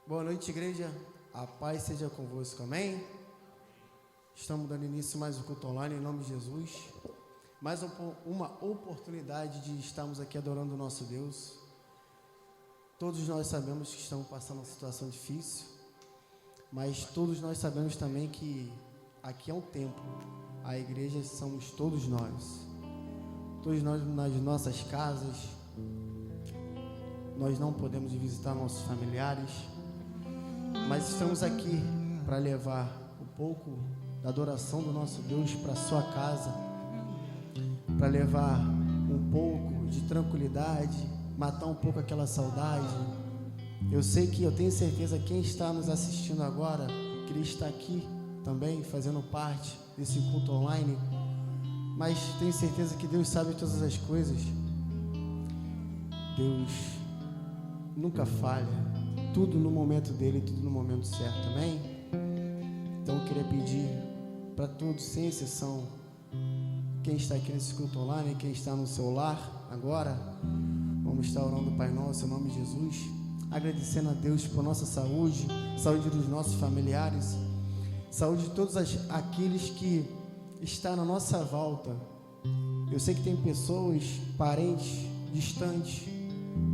Boa noite, igreja. A paz seja convosco, amém? Estamos dando início a mais um culto online em nome de Jesus. Mais uma oportunidade de estarmos aqui adorando o nosso Deus. Todos nós sabemos que estamos passando uma situação difícil, mas todos nós sabemos também que aqui é um templo. A igreja somos todos nós. Todos nós nas nossas casas. Nós não podemos visitar nossos familiares, mas estamos aqui para levar um pouco da adoração do nosso Deus para a sua casa, para levar um pouco de tranquilidade, matar um pouco aquela saudade. Eu sei que, eu tenho certeza, quem está nos assistindo agora, que ele está aqui também, fazendo parte desse culto online, mas tenho certeza que Deus sabe todas as coisas. Deus nunca falha. Tudo no momento dele, tudo no momento certo, amém? Então eu queria pedir para todos, sem exceção, quem está aqui nesse culto online, quem está no seu lar agora, vamos estar orando, Pai Nosso, em nome de Jesus, agradecendo a Deus por nossa saúde, saúde dos nossos familiares, saúde de todos aqueles que estão na nossa volta. Eu sei que tem pessoas, parentes, distantes,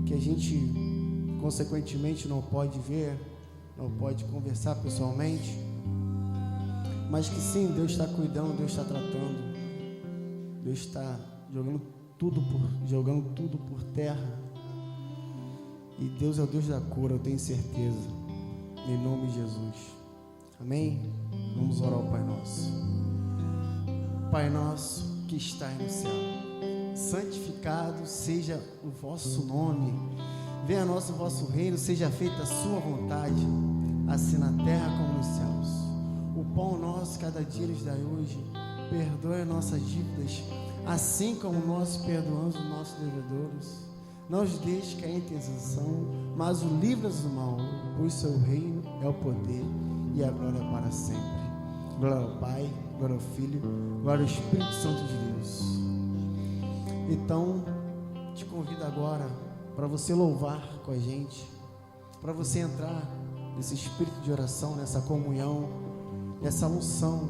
que a gente consequentemente não pode ver, não pode conversar pessoalmente, mas que sim, Deus está cuidando, Deus está tratando, Deus está jogando tudo por terra, e Deus é o Deus da cura, eu tenho certeza, em nome de Jesus, amém? Vamos orar ao Pai Nosso. Pai Nosso que está no céu, santificado seja o vosso nome. Venha a nós o vosso reino, seja feita a sua vontade, assim na terra como nos céus. O pão nosso cada dia nos dai hoje, perdoe nossas dívidas, assim como nós perdoamos os nossos devedores. Não os deixe cair em tentação, mas o livra-nos do mal, pois seu reino é o poder e a glória para sempre. Glória ao Pai, glória ao Filho, glória ao Espírito Santo de Deus. Então, te convido agora para você louvar com a gente, para você entrar nesse espírito de oração, nessa comunhão, nessa unção,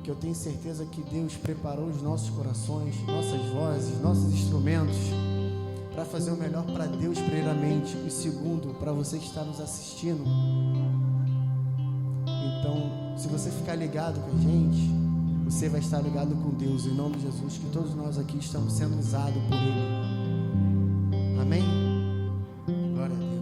que eu tenho certeza que Deus preparou os nossos corações, nossas vozes, nossos instrumentos, para fazer o melhor para Deus primeiramente, e segundo, para você que está nos assistindo. Então, se você ficar ligado com a gente, você vai estar ligado com Deus, em nome de Jesus, que todos nós aqui estamos sendo usados por Ele. Amém? Glória a Deus.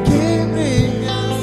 Quebrei minhas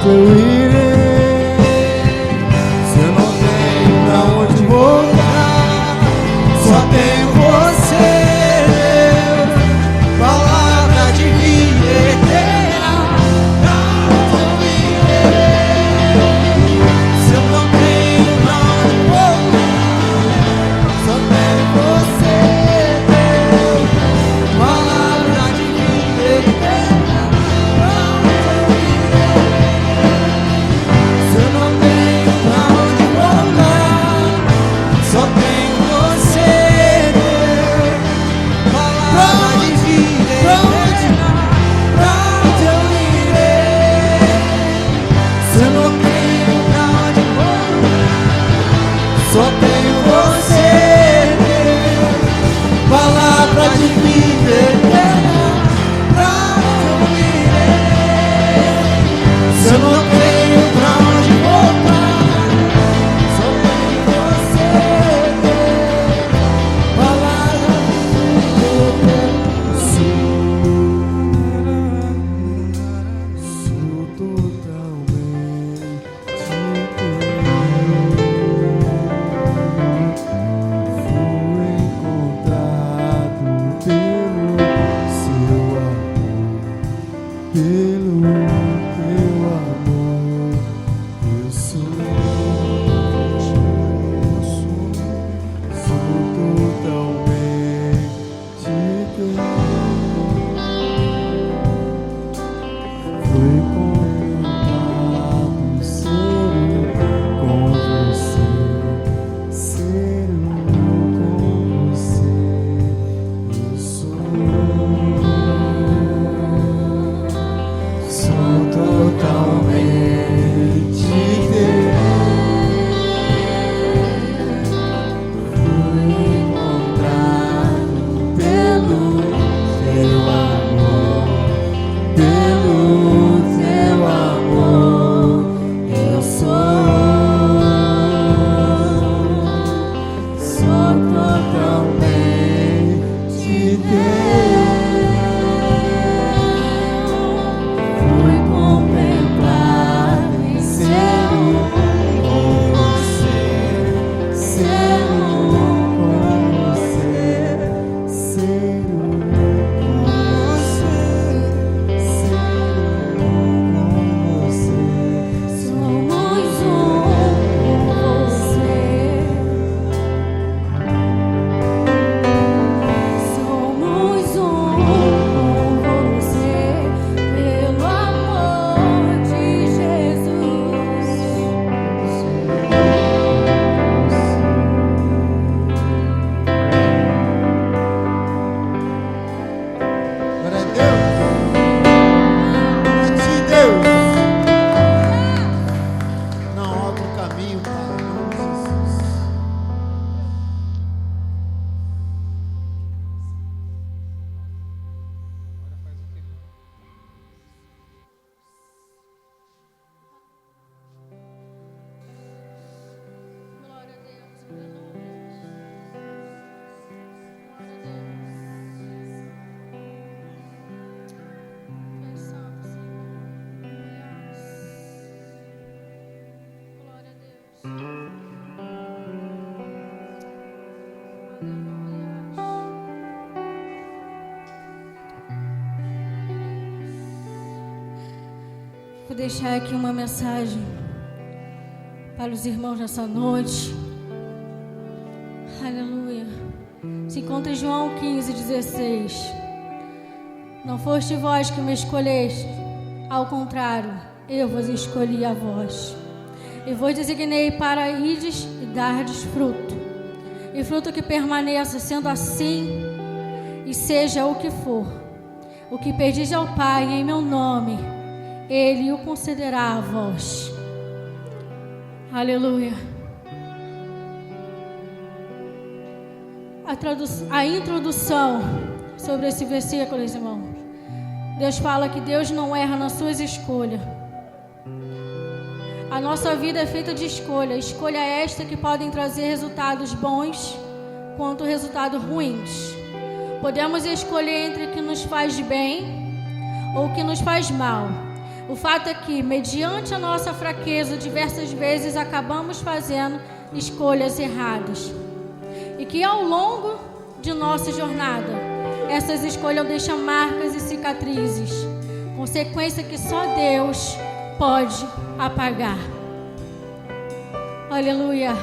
eu irei? Se eu não tenho pra onde voltar, só tenho você, Deus, palavra de vida eterna. Pra onde eu irei? Se eu não tenho pra onde voltar, só tenho você, Deus, palavra de vida eterna. Pra onde eu irei? Se eu não tenho pra onde voltar, só tenho você, Deus, palavra de vida eterna. Pra onde eu irei? Se eu não tenho pra onde voltar, só tenho você, Deus, palavra de vida eterna. Pra onde eu irei? Se eu não tenho pra onde voltar, só tenho você, Deus, palavra de vida eterna. Sou totalmente fui encontrado pelo seu amor, pelo teu amor. Eu sou totalmente teu. Fui contemplado ser com você, ser com você. Eu sou totalmente teu. Fui encontrado pelo teu amor, pelo teu amor. Eu sou totalmente teu. Fui contemplado em ser com você, ser com você, ser com você, ser com você. Somos um com você. Somos um com você, pelo amor de Jesus. Glória a Deus. Assim, Deus. Não abra o caminho, Pai, em nome de Jesus. Glória a Deus. Glória a Deus. Vou deixar aqui uma mensagem para os irmãos nessa noite. Aleluia. Se encontra em João 15:16. Não foste vós que me escolheste, ao contrário, eu vos escolhi a vós. E vos designei para ides e dardes fruto, e fruto que permaneça, sendo assim, e seja o que for. O que pedis ao Pai em meu nome, Ele o concederá a vós. Aleluia. A introdução sobre esse versículo, irmãos. Deus fala que Deus não erra nas suas escolhas. A nossa vida é feita de escolha. Escolha esta que podem trazer resultados bons quanto resultados ruins. Podemos escolher entre o que nos faz bem ou o que nos faz mal. O fato é que, mediante a nossa fraqueza, diversas vezes acabamos fazendo escolhas erradas. E que ao longo de nossa jornada, essas escolhas deixam marcas e cicatrizes, consequência que só Deus pode apagar. Aleluia.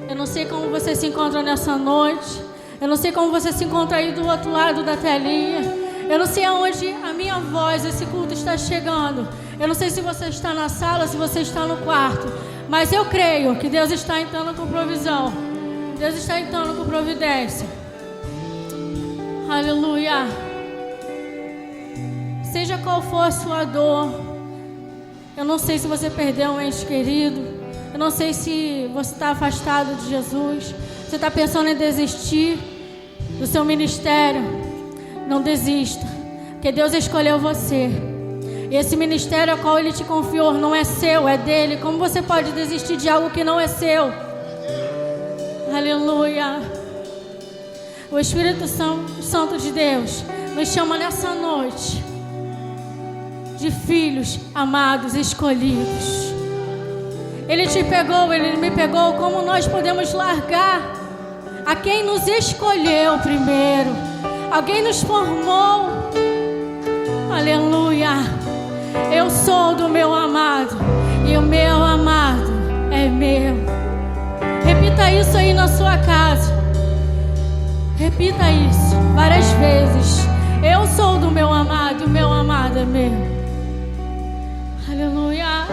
Eu não sei como você se encontra nessa noite. Eu não sei como você se encontra aí do outro lado da telinha. Eu não sei aonde a minha voz, esse culto está chegando. Eu não sei se você está na sala, se você está no quarto. Mas eu creio que Deus está entrando com provisão. Deus está entrando com providência. Aleluia. Seja qual for a sua dor. Eu não sei se você perdeu um ente querido. Eu não sei se você está afastado de Jesus. Você está pensando em desistir do seu ministério. Não desista, porque Deus escolheu você. E esse ministério ao qual Ele te confiou não é seu, é dele. Como você pode desistir de algo que não é seu? Aleluia. O Espírito Santo de Deus nos chama nessa noite de filhos amados, escolhidos. Ele te pegou, Ele me pegou. Como nós podemos largar a quem nos escolheu primeiro? Alguém nos formou. Aleluia. Eu sou do meu amado e o meu amado é meu. Repita isso aí na sua casa. Repita isso várias vezes. Eu sou do meu amado e o meu amado é meu. Aleluia.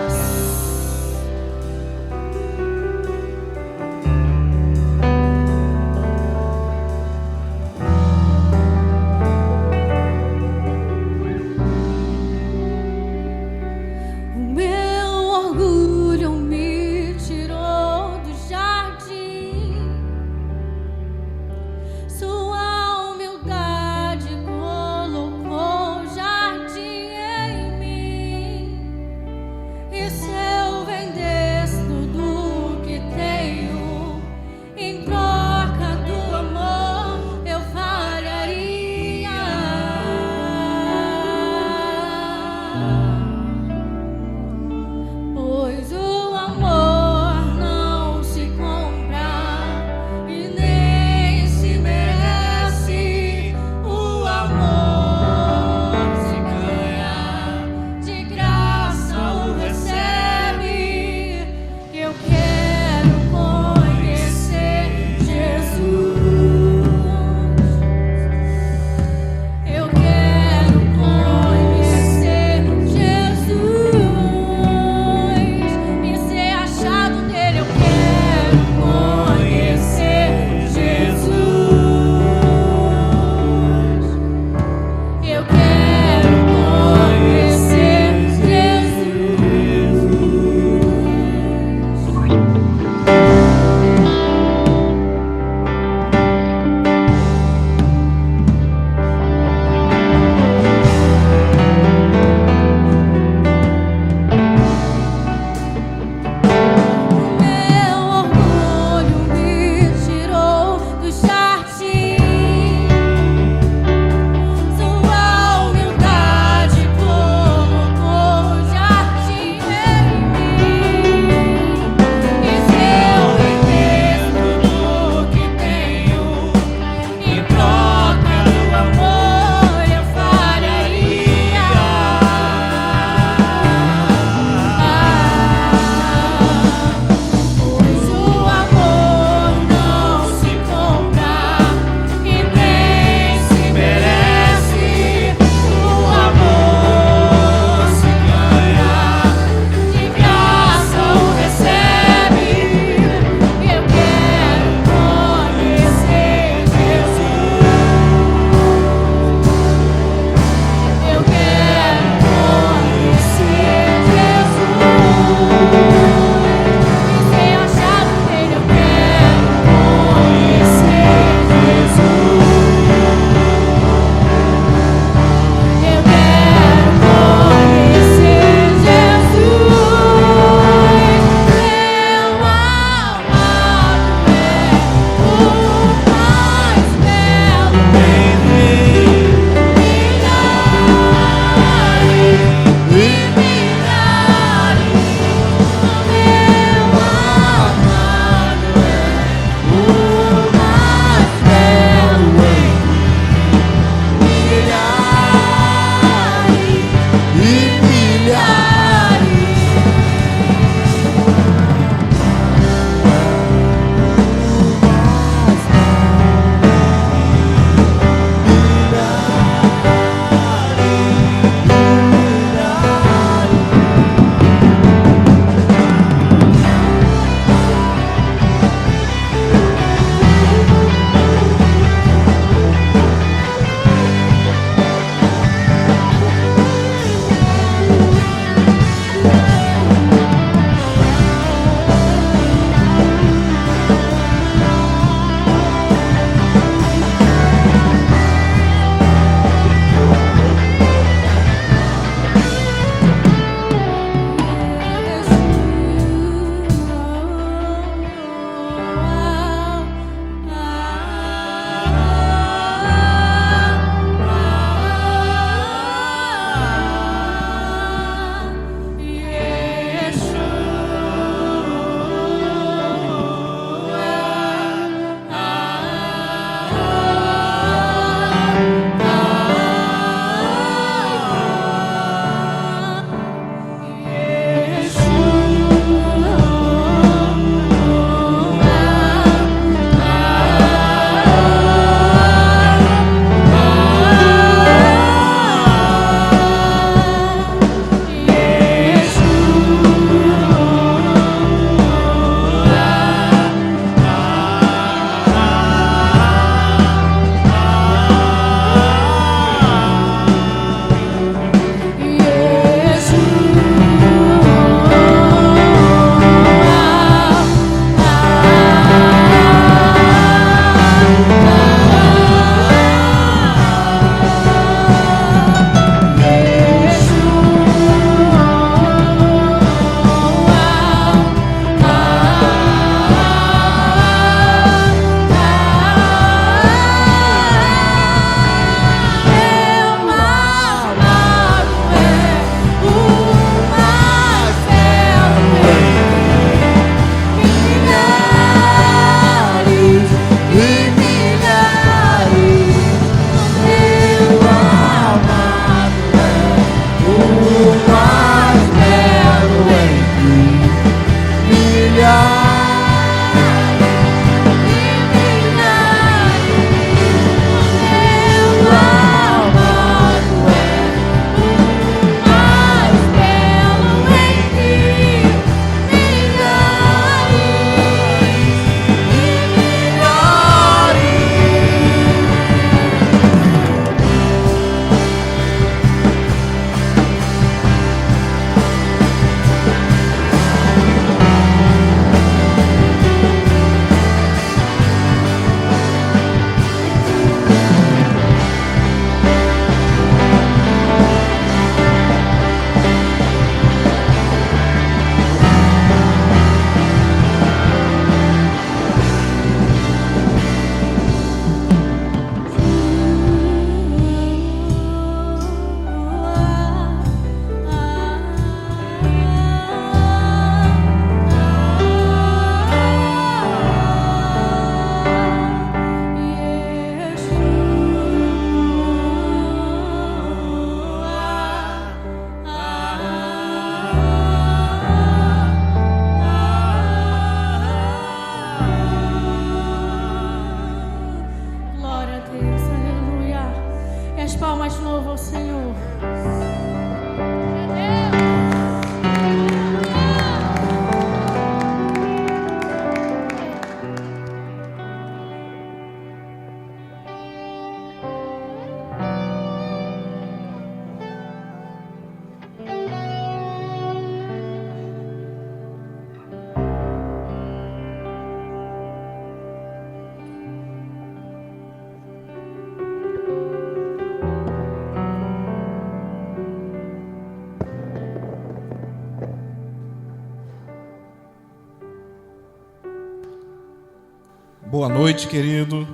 Boa noite, querido.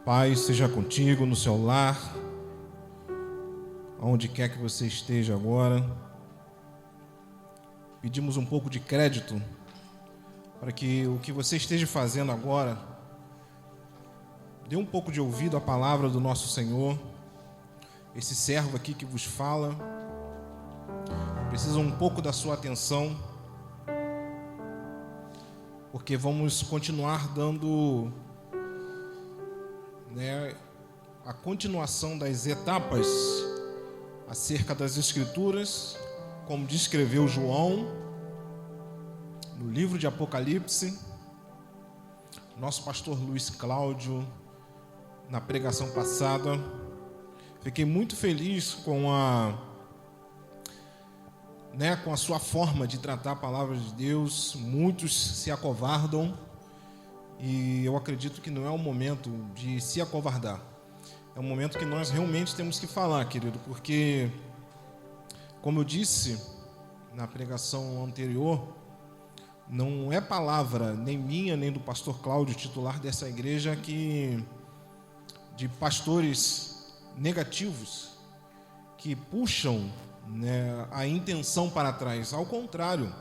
Paz seja contigo no seu lar, onde quer que você esteja agora. Pedimos um pouco de crédito para que o que você esteja fazendo agora dê um pouco de ouvido à palavra do nosso Senhor. Esse servo aqui que vos fala precisa um pouco da sua atenção, porque vamos continuar dando a continuação das etapas acerca das Escrituras, como descreveu João no livro de Apocalipse. Nosso pastor Luiz Cláudio, na pregação passada, fiquei muito feliz com a sua forma de tratar a palavra de Deus. Muitos se acovardam e eu acredito que não é o momento de se acovardar. É um momento que nós realmente temos que falar, querido, porque, como eu disse na pregação anterior, não é palavra nem minha, nem do pastor Cláudio, titular dessa igreja, de pastores negativos que puxam a intenção para trás. Ao contrário,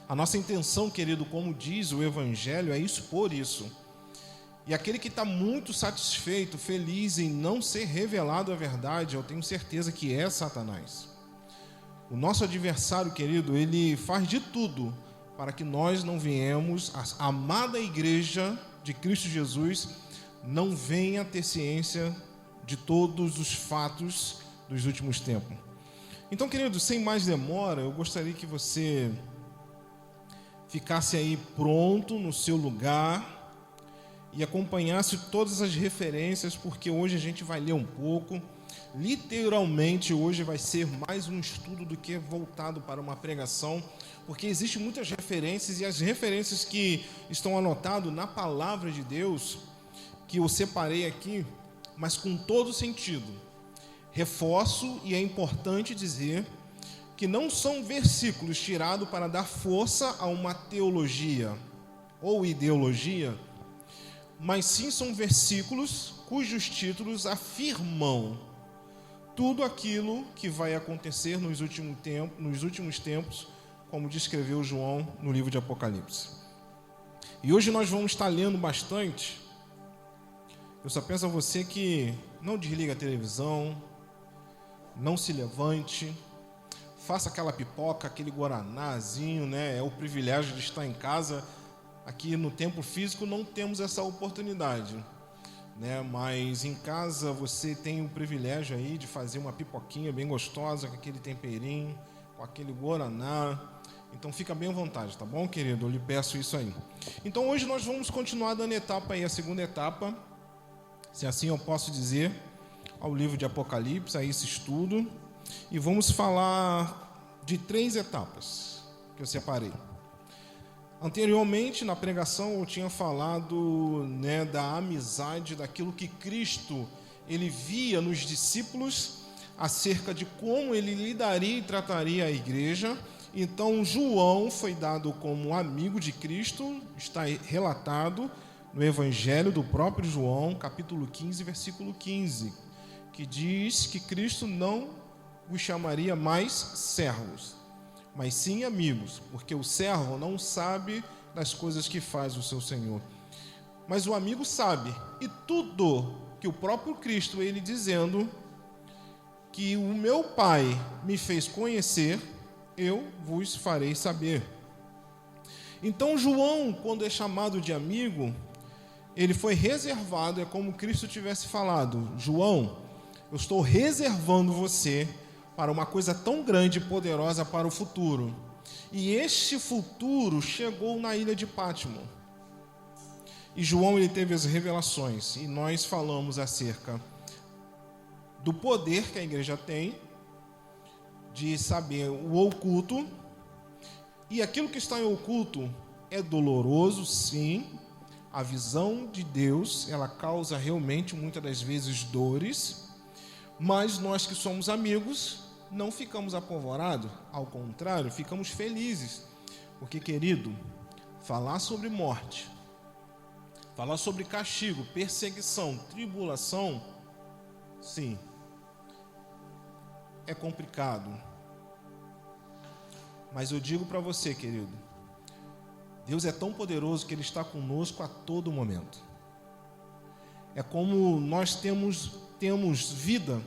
a nossa intenção, querido, como diz o Evangelho, é expor isso. E aquele que está muito satisfeito, feliz em não ser revelado a verdade, eu tenho certeza que é Satanás. O nosso adversário, querido, ele faz de tudo para que nós não venhamos, a amada igreja de Cristo Jesus, não venha ter ciência de todos os fatos dos últimos tempos. Então, querido, sem mais demora, eu gostaria que você ficasse aí pronto no seu lugar e acompanhasse todas as referências, porque hoje a gente vai ler um pouco. Literalmente, hoje vai ser mais um estudo do que voltado para uma pregação, porque existem muitas referências, e as referências que estão anotadas na palavra de Deus, que eu separei aqui, mas com todo sentido. Reforço, e é importante dizer, que não são versículos tirados para dar força a uma teologia ou ideologia, mas sim são versículos cujos títulos afirmam tudo aquilo que vai acontecer nos últimos tempos, como descreveu João no livro de Apocalipse. E hoje nós vamos estar lendo bastante. Eu só peço a você que não desliga a televisão, não se levante, faça aquela pipoca, aquele guaranazinho, É o privilégio de estar em casa. Aqui no tempo físico não temos essa oportunidade, Mas em casa você tem o privilégio aí de fazer uma pipoquinha bem gostosa, com aquele temperinho, com aquele guaraná. Então fica bem à vontade, tá bom, querido? Eu lhe peço isso aí. Então hoje nós vamos continuar dando etapa aí, a segunda etapa, se assim eu posso dizer, ao livro de Apocalipse, a esse estudo, e vamos falar de 3 etapas que eu separei. Anteriormente, na pregação, eu tinha falado da amizade, daquilo que Cristo ele via nos discípulos, acerca de como ele lidaria e trataria a igreja. Então, João foi dado como amigo de Cristo, está relatado no Evangelho do próprio João, capítulo 15, versículo 15, que diz que Cristo não os chamaria mais servos, mas sim amigos, porque o servo não sabe das coisas que faz o seu Senhor, mas o amigo sabe, e tudo que o próprio Cristo, ele dizendo que o meu Pai me fez conhecer, eu vos farei saber. Então João, quando é chamado de amigo, ele foi reservado, é como Cristo tivesse falado: João, eu estou reservando você para uma coisa tão grande e poderosa para o futuro. E este futuro chegou na ilha de Pátimo. E João, ele teve as revelações, e nós falamos acerca do poder que a igreja tem de saber o oculto, e aquilo que está em oculto é doloroso, sim. A visão de Deus, ela causa realmente muitas das vezes dores, mas nós que somos amigos não ficamos apavorados, ao contrário, ficamos felizes, porque, querido, falar sobre morte Falar sobre castigo, perseguição, tribulação, sim, é complicado. Mas eu digo para você, querido, Deus é tão poderoso que Ele está conosco a todo momento. É como nós temos vida,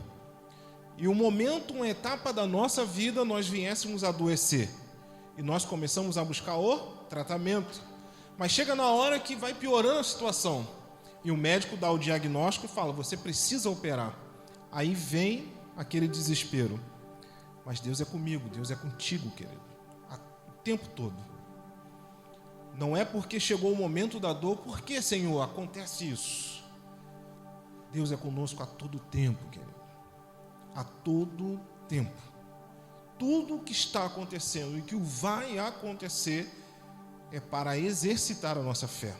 e um momento, uma etapa da nossa vida, nós viéssemos a adoecer, e nós começamos a buscar o tratamento. Mas chega na hora que vai piorando a situação, e o médico dá o diagnóstico e fala, você precisa operar. Aí vem aquele desespero. Mas Deus é comigo, Deus é contigo, querido, o tempo todo. Não é porque chegou o momento da dor, por que, Senhor, acontece isso? Deus é conosco a todo tempo, querido. A todo tempo. Tudo o que está acontecendo e que vai acontecer é para exercitar a nossa fé.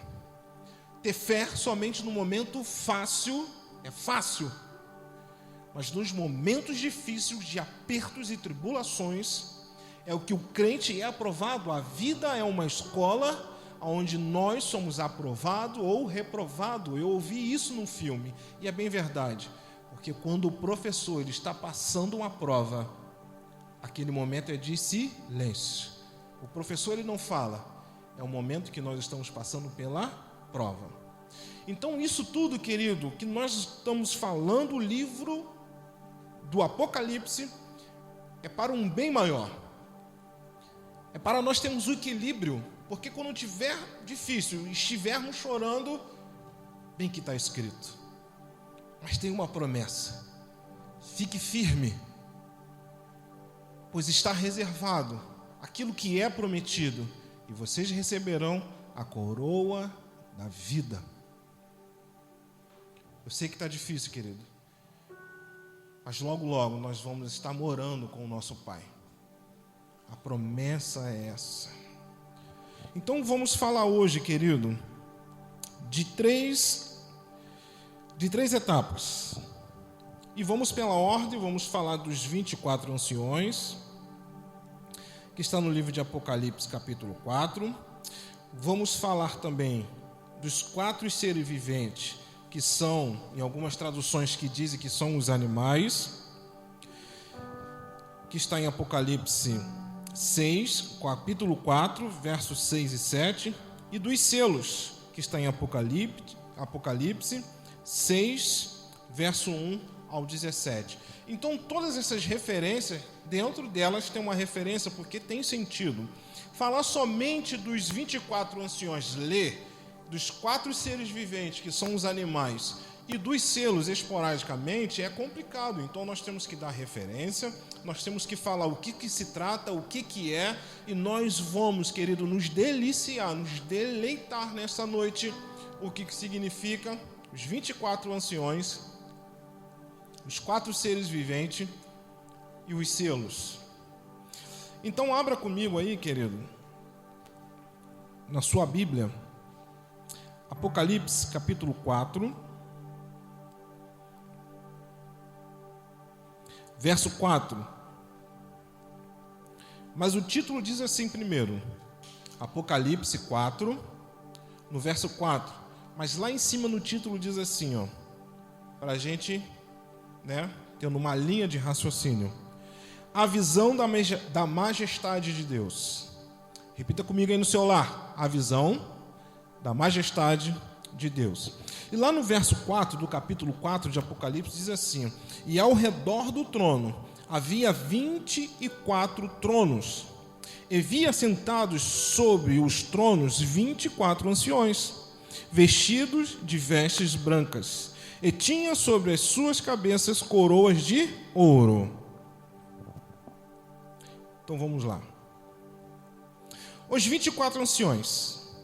Ter fé somente no momento fácil é fácil, mas nos momentos difíceis de apertos e tribulações é o que o crente é aprovado. A vida é uma escola onde nós somos aprovado ou reprovado. Eu ouvi isso num filme e é bem verdade, porque quando o professor ele está passando uma prova, aquele momento é de silêncio. O professor ele não fala. É o momento que nós estamos passando pela prova. Então, isso tudo, querido, que nós estamos falando, o livro do Apocalipse, é para um bem maior. É para nós termos o equilíbrio, porque quando tiver difícil, estivermos chorando, bem que está escrito. Mas tem uma promessa. Fique firme, pois está reservado aquilo que é prometido. E vocês receberão a coroa da vida. Eu sei que está difícil, querido, mas logo, logo nós vamos estar morando com o nosso Pai. A promessa é essa. Então vamos falar hoje, querido, de três etapas. E vamos pela ordem, vamos falar dos 24 anciões, que está no livro de Apocalipse, capítulo 4. Vamos falar também dos 4 seres viventes, que são, em algumas traduções que dizem que são os animais, que está em Apocalipse 6, capítulo 4, versos 6 e 7, e dos selos, que está em Apocalipse 6, verso 1 ao 17. Então, todas essas referências, dentro delas tem uma referência, porque tem sentido. Falar somente dos 24 anciões, ler dos 4 seres viventes, que são os animais, e dos selos esporadicamente, é complicado. Então, nós temos que dar referência, nós temos que falar o que se trata, o que é, e nós vamos, querido, nos deliciar, nos deleitar nessa noite, o que significa os 24 anciões, os 4 seres viventes e os selos. Então abra comigo aí, querido, na sua Bíblia, Apocalipse capítulo 4, verso 4. Mas o título diz assim primeiro, Apocalipse 4, no verso 4. Mas lá em cima no título diz assim, ó, para a gente, tendo uma linha de raciocínio. A visão da majestade de Deus. Repita comigo aí no seu lar. A visão da majestade de Deus. E lá no verso 4 do capítulo 4 de Apocalipse diz assim: e ao redor do trono havia 24 tronos, e via sentados sobre os tronos 24 anciões, vestidos de vestes brancas, e tinha sobre as suas cabeças coroas de ouro. Então vamos lá. Os 24 anciões,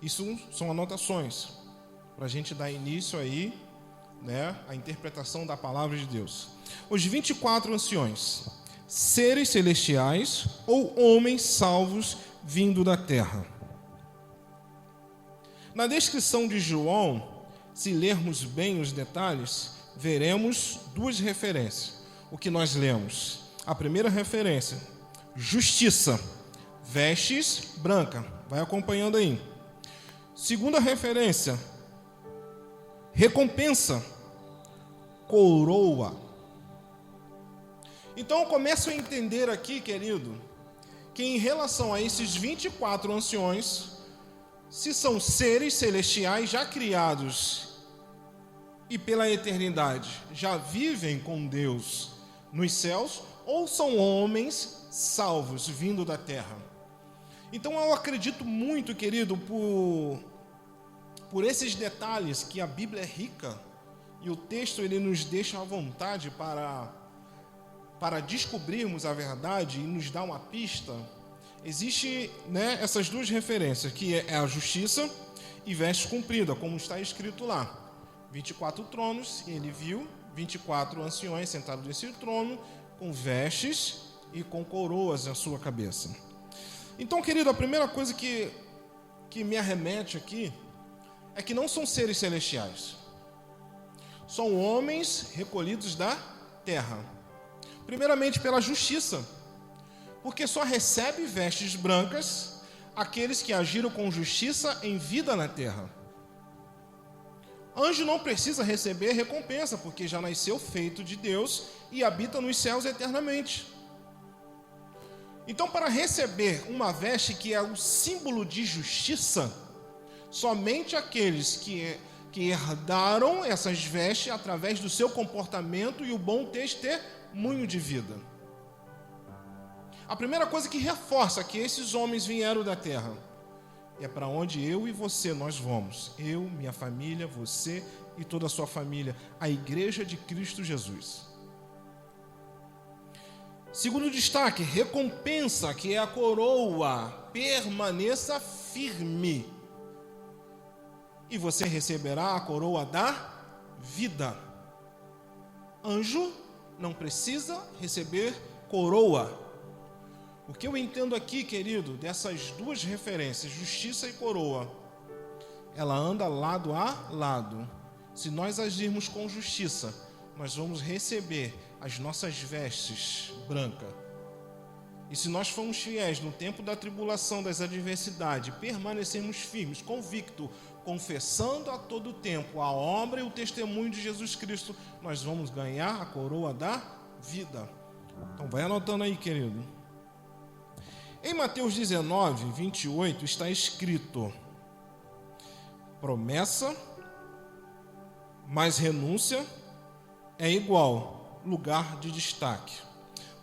isso são anotações, para a gente dar início aí, à interpretação da palavra de Deus. Os 24 anciões, seres celestiais ou homens salvos vindo da terra. Na descrição de João, se lermos bem os detalhes, veremos duas referências. O que nós lemos? A primeira referência, justiça, vestes branca. Vai acompanhando aí. Segunda referência, recompensa, coroa. Então eu começo a entender aqui, querido, que em relação a esses 24 anciões, se são seres celestiais já criados e pela eternidade já vivem com Deus nos céus, ou são homens salvos vindo da terra. Então eu acredito muito, querido, por esses detalhes que a Bíblia é rica e o texto ele nos deixa à vontade para descobrirmos a verdade e nos dar uma pista. Existe, essas duas referências, que é a justiça e veste cumprida, como está escrito lá. 24 tronos, e ele viu 24 anciões sentados nesse trono, com vestes e com coroas na sua cabeça. Então, querido, a primeira coisa que me arremete aqui é que não são seres celestiais. São homens recolhidos da terra. Primeiramente pela justiça, porque só recebe vestes brancas aqueles que agiram com justiça em vida na terra. Anjo não precisa receber recompensa, porque já nasceu feito de Deus e habita nos céus eternamente. Então, para receber uma veste que é o símbolo de justiça, somente aqueles que herdaram essas vestes através do seu comportamento e o bom testemunho de vida. A primeira coisa que reforça que esses homens vieram da terra é para onde eu e você nós vamos. Eu, minha família, você e toda a sua família, a igreja de Cristo Jesus. Segundo destaque, recompensa, que é a coroa. Permaneça firme e você receberá a coroa da vida. Anjo não precisa receber coroa. O que eu entendo aqui, querido, dessas duas referências, justiça e coroa, ela anda lado a lado. Se nós agirmos com justiça, nós vamos receber as nossas vestes brancas. E se nós formos fiéis no tempo da tribulação, das adversidades, permanecermos firmes, convictos, confessando a todo tempo a obra e o testemunho de Jesus Cristo, nós vamos ganhar a coroa da vida. Então vai anotando aí, querido. Em Mateus 19, 28, está escrito: promessa mais renúncia é igual lugar de destaque.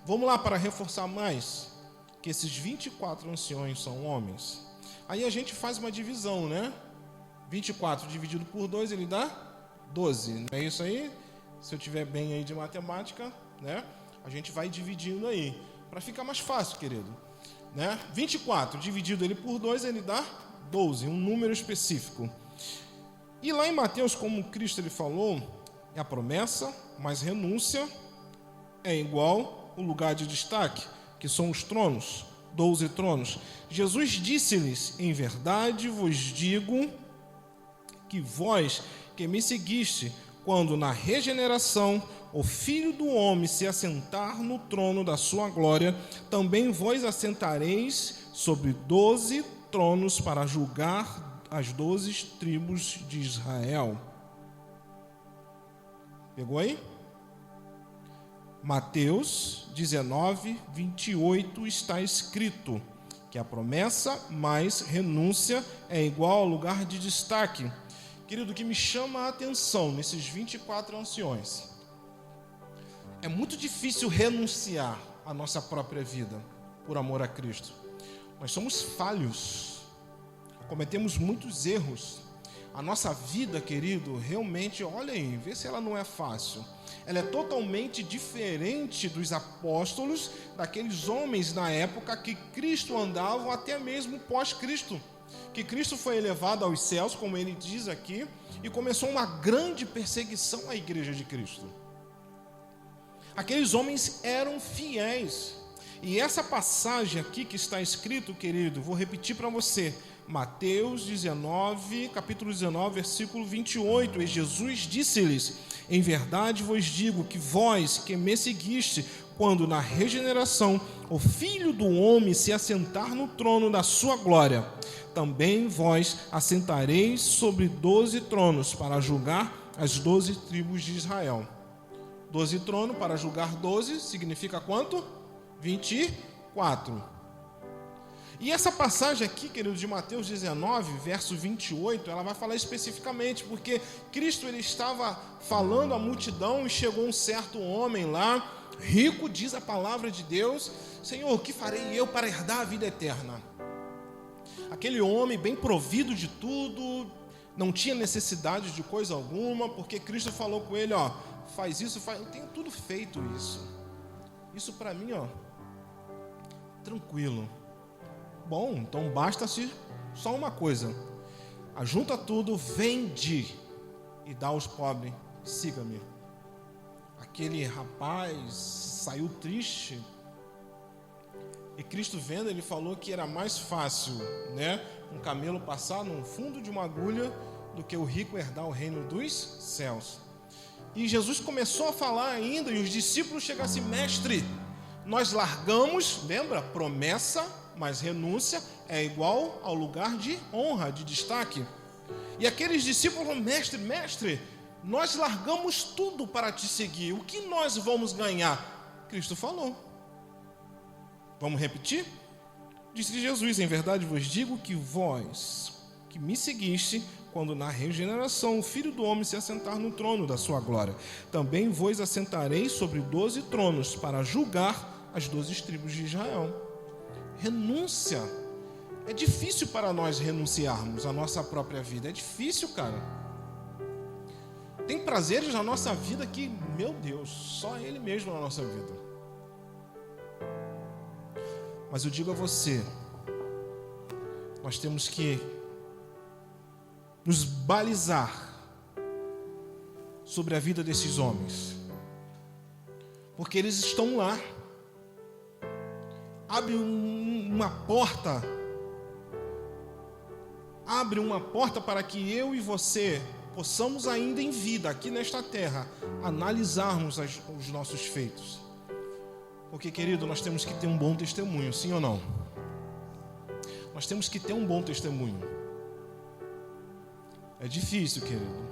Vamos lá para reforçar mais que esses 24 anciões são homens. Aí a gente faz uma divisão, 24 dividido por 2, ele dá 12. Não é isso aí? Se eu tiver bem aí de matemática, a gente vai dividindo aí, para ficar mais fácil, querido. 24 dividido ele por 2, ele dá 12, um número específico. E lá em Mateus, como Cristo ele falou, é a promessa mais renúncia é igual o lugar de destaque, que são os tronos, 12 tronos. Jesus disse-lhes: em verdade vos digo que vós que me seguiste, quando na regeneração o Filho do Homem se assentar no trono da sua glória, também vós assentareis sobre 12 tronos para julgar as 12 tribos de Israel. Pegou aí? Mateus 19, 28 está escrito que a promessa mais renúncia é igual ao lugar de destaque. Querido, o que me chama a atenção nesses 24 anciões, é muito difícil renunciar à nossa própria vida por amor a Cristo. Nós somos falhos, cometemos muitos erros. A nossa vida, querido, realmente, olha aí, vê se ela não é fácil. Ela é totalmente diferente dos apóstolos, daqueles homens na época que Cristo andava, até mesmo pós-Cristo. Que Cristo foi elevado aos céus, como ele diz aqui, e começou uma grande perseguição à igreja de Cristo. Aqueles homens eram fiéis. E essa passagem aqui que está escrito, querido, vou repetir para você. Mateus 19, capítulo 19, versículo 28. E Jesus disse-lhes: em verdade vos digo que vós que me seguiste, quando na regeneração o Filho do Homem se assentar no trono da sua glória, também vós assentareis sobre 12 tronos para julgar as 12 tribos de Israel. 12 tronos para julgar 12 significa quanto? 24. E essa passagem aqui, querido, de Mateus 19, verso 28, ela vai falar especificamente, porque Cristo ele estava falando à multidão e chegou um certo homem lá, rico, diz a palavra de Deus: Senhor, o que farei eu para herdar a vida eterna? Aquele homem bem provido de tudo, não tinha necessidade de coisa alguma, porque Cristo falou com ele, ó, faz isso, faz, eu tenho tudo feito isso. Isso para mim, ó, tranquilo. Bom, então basta-se só uma coisa. Ajunta tudo, vende e dá aos pobres, siga-me. Aquele rapaz saiu triste. E Cristo vendo, ele falou que era mais fácil, né, um camelo passar no fundo de uma agulha do que o rico herdar o reino dos céus. E Jesus começou a falar ainda, e os discípulos chegaram assim: mestre, nós largamos, lembra? Promessa, mas renúncia é igual ao lugar de honra, de destaque. E aqueles discípulos: mestre, nós largamos tudo para te seguir, o que nós vamos ganhar? Cristo falou. Vamos repetir? Disse Jesus: em verdade vos digo que vós, que me seguiste, quando na regeneração o Filho do Homem se assentar no trono da sua glória, também vos assentareis sobre 12 tronos para julgar as 12 tribos de Israel. Renúncia. É difícil para nós renunciarmos à nossa própria vida. É difícil, cara. Tem prazeres na nossa vida que, meu Deus, só Ele mesmo na nossa vida. Mas eu digo a você, nós temos que nos balizar sobre a vida desses homens, porque eles estão lá. Abre uma porta para que eu e você possamos ainda em vida, aqui nesta terra, analisarmos os nossos feitos. Porque, querido, nós temos que ter um bom testemunho, sim ou não? Nós temos que ter um bom testemunho. É difícil, querido.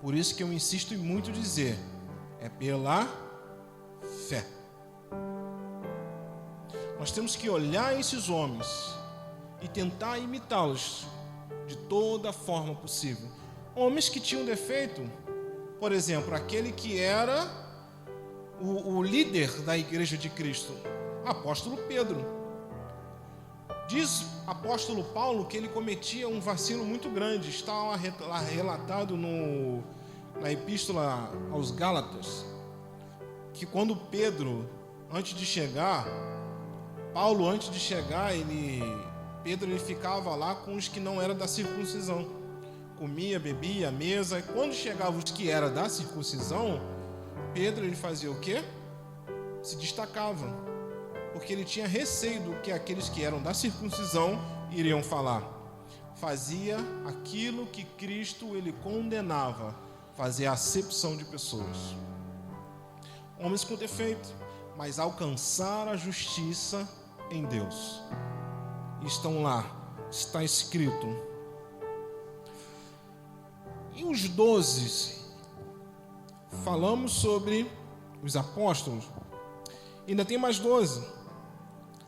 Por isso que eu insisto em muito dizer, é pela fé. Nós temos que olhar esses homens e tentar imitá-los de toda forma possível. Homens que tinham defeito, por exemplo, aquele que era o líder da igreja de Cristo, apóstolo Pedro. Diz apóstolo Paulo que ele cometia um vacilo muito grande. Está lá relatado na epístola aos Gálatas, que quando Pedro, antes de chegar, Pedro ele ficava lá com os que não eram da circuncisão. Comia, bebia, mesa. E quando chegavam os que eram da circuncisão, Pedro ele fazia o quê? Se destacava, porque ele tinha receio do que aqueles que eram da circuncisão iriam falar. Fazia aquilo que Cristo ele condenava, fazia acepção de pessoas. Homens com defeito, mas alcançar a justiça em Deus. Estão lá, está escrito. E os 12, falamos sobre os apóstolos, ainda tem mais 12.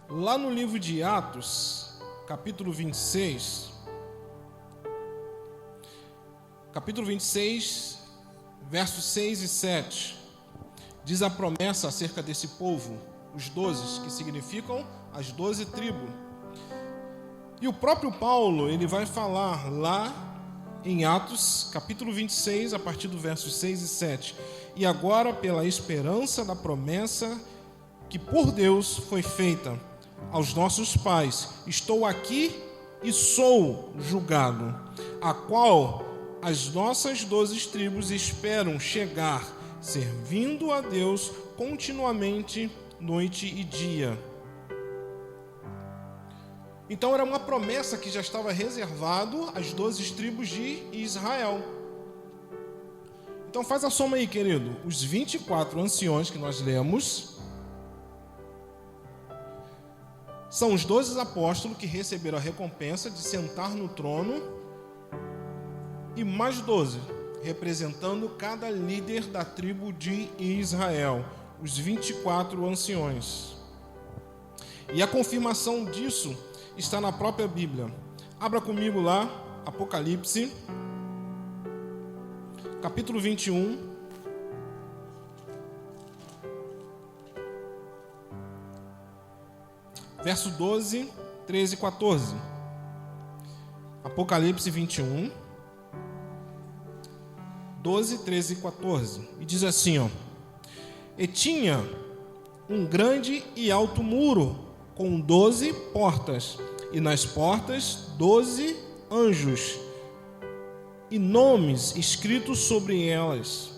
Lá no livro de Atos, capítulo 26, versos 6 e 7, diz a promessa acerca desse povo, os 12, que significam as 12 tribos. E o próprio Paulo, ele vai falar lá em Atos, capítulo 26, a partir do versos 6 e 7. E agora, pela esperança da promessa que por Deus foi feita aos nossos pais, estou aqui e sou julgado, a qual as nossas 12 tribos esperam chegar, servindo a Deus continuamente, noite e dia. Então era uma promessa que já estava reservado às 12 tribos de Israel. Então faz a soma aí, querido. Os 24 anciões que nós lemos são os 12 apóstolos que receberam a recompensa de sentar no trono, e mais 12 representando cada líder da tribo de Israel, os 24 anciões. E a confirmação disso está na própria Bíblia. Abra comigo lá, Apocalipse, capítulo 21. Verso 12, 13 e 14. Apocalipse 21, 12, 13 e 14. E diz assim, ó: E tinha um grande e alto muro, com 12 portas, e nas portas 12 anjos, e nomes escritos sobre elas,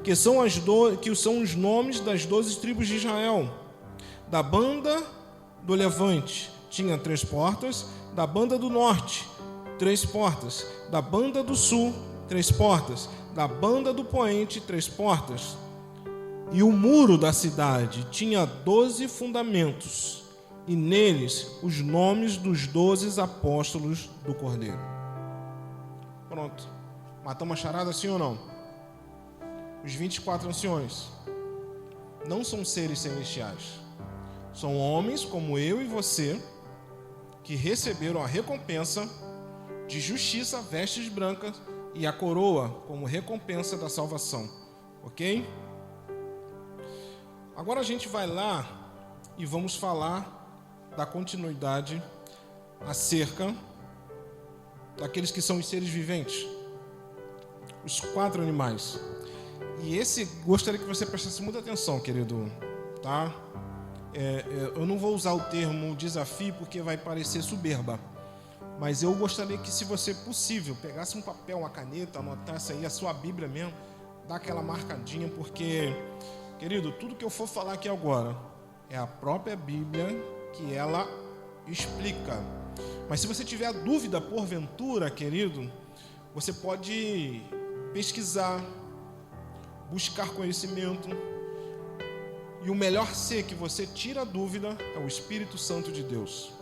que são os nomes das 12 tribos de Israel. Da banda do levante tinha 3 portas, da banda do norte 3 portas, da banda do sul 3 portas, da banda do poente 3 portas. E o muro da cidade tinha 12 fundamentos, e neles os nomes dos 12 apóstolos do Cordeiro. Pronto. Matamos a charada, sim ou não? Os 24 anciões não são seres celestiais. São homens como eu e você, que receberam a recompensa de justiça, vestes brancas, e a coroa como recompensa da salvação. Ok? Agora a gente vai lá e vamos falar da continuidade acerca daqueles que são os seres viventes, os 4 animais. E esse, gostaria que você prestasse muita atenção, querido, tá? Eu não vou usar o termo desafio porque vai parecer soberba, mas eu gostaria que, se você possível, pegasse um papel, uma caneta, anotasse aí a sua Bíblia mesmo, dá aquela marcadinha, porque, querido, tudo que eu for falar aqui agora é a própria Bíblia que ela explica. Mas se você tiver dúvida porventura, querido, você pode pesquisar, buscar conhecimento. E o melhor ser que você tira a dúvida é o Espírito Santo de Deus.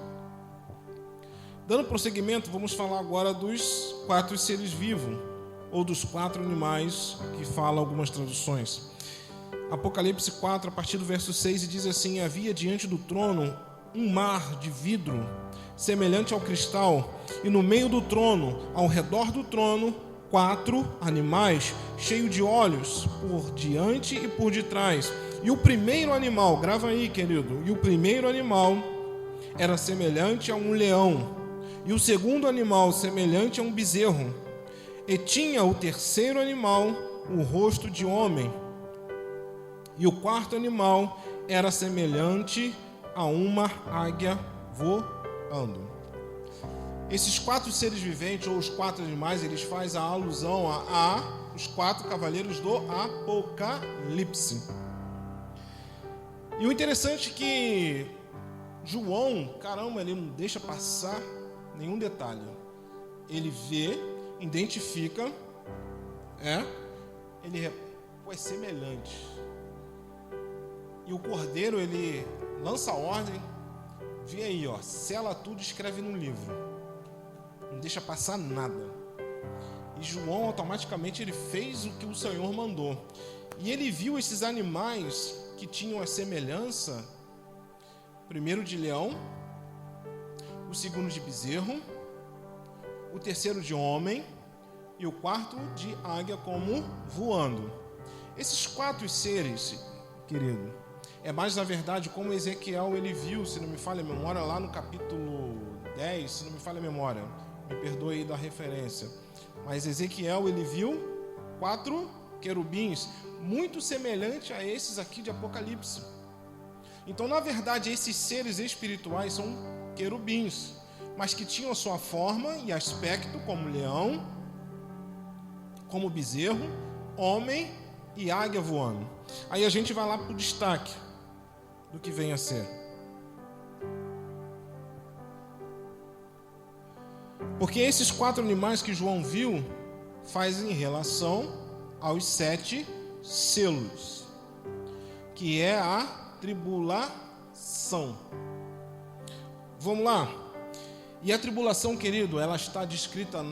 Dando prosseguimento, vamos falar agora dos 4 seres vivos, ou dos 4 animais, que falam algumas traduções. Apocalipse 4, a partir do verso 6, e diz assim: Havia diante do trono um mar de vidro, semelhante ao cristal, e no meio do trono, ao redor do trono, 4 animais, cheios de olhos, por diante e por detrás. E o primeiro animal, grava aí, querido, e o primeiro animal era semelhante a um leão, e o segundo animal semelhante a um bezerro, e tinha o terceiro animal o rosto de homem, e o quarto animal era semelhante a uma águia voando. Esses 4 seres viventes, ou os 4 animais, eles fazem a alusão os 4 cavaleiros do Apocalipse. E o interessante é que João, caramba, ele não deixa passar nenhum detalhe. Ele vê, identifica, ele é semelhante. E o Cordeiro, ele lança a ordem, vê aí, ó, sela tudo e escreve num livro. Não deixa passar nada. E João, automaticamente, ele fez o que o Senhor mandou. E ele viu esses animais que tinham a semelhança, primeiro de leão, o segundo de bezerro, o terceiro de homem e o quarto de águia como voando. Esses 4 seres, querido, é mais na verdade como Ezequiel ele viu, se não me falha a memória, lá no capítulo 10, se não me falha a memória, me perdoe aí da referência, mas Ezequiel ele viu 4 querubins, muito semelhante a esses aqui de Apocalipse. Então, na verdade, esses seres espirituais são querubins, mas que tinham a sua forma e aspecto como leão, como bezerro, homem e águia voando. Aí a gente vai lá para o destaque do que vem a ser. Porque esses 4 animais que João viu fazem relação aos 7 selos, que é a tribulação. Vamos lá. E a tribulação, querido, ela está descrita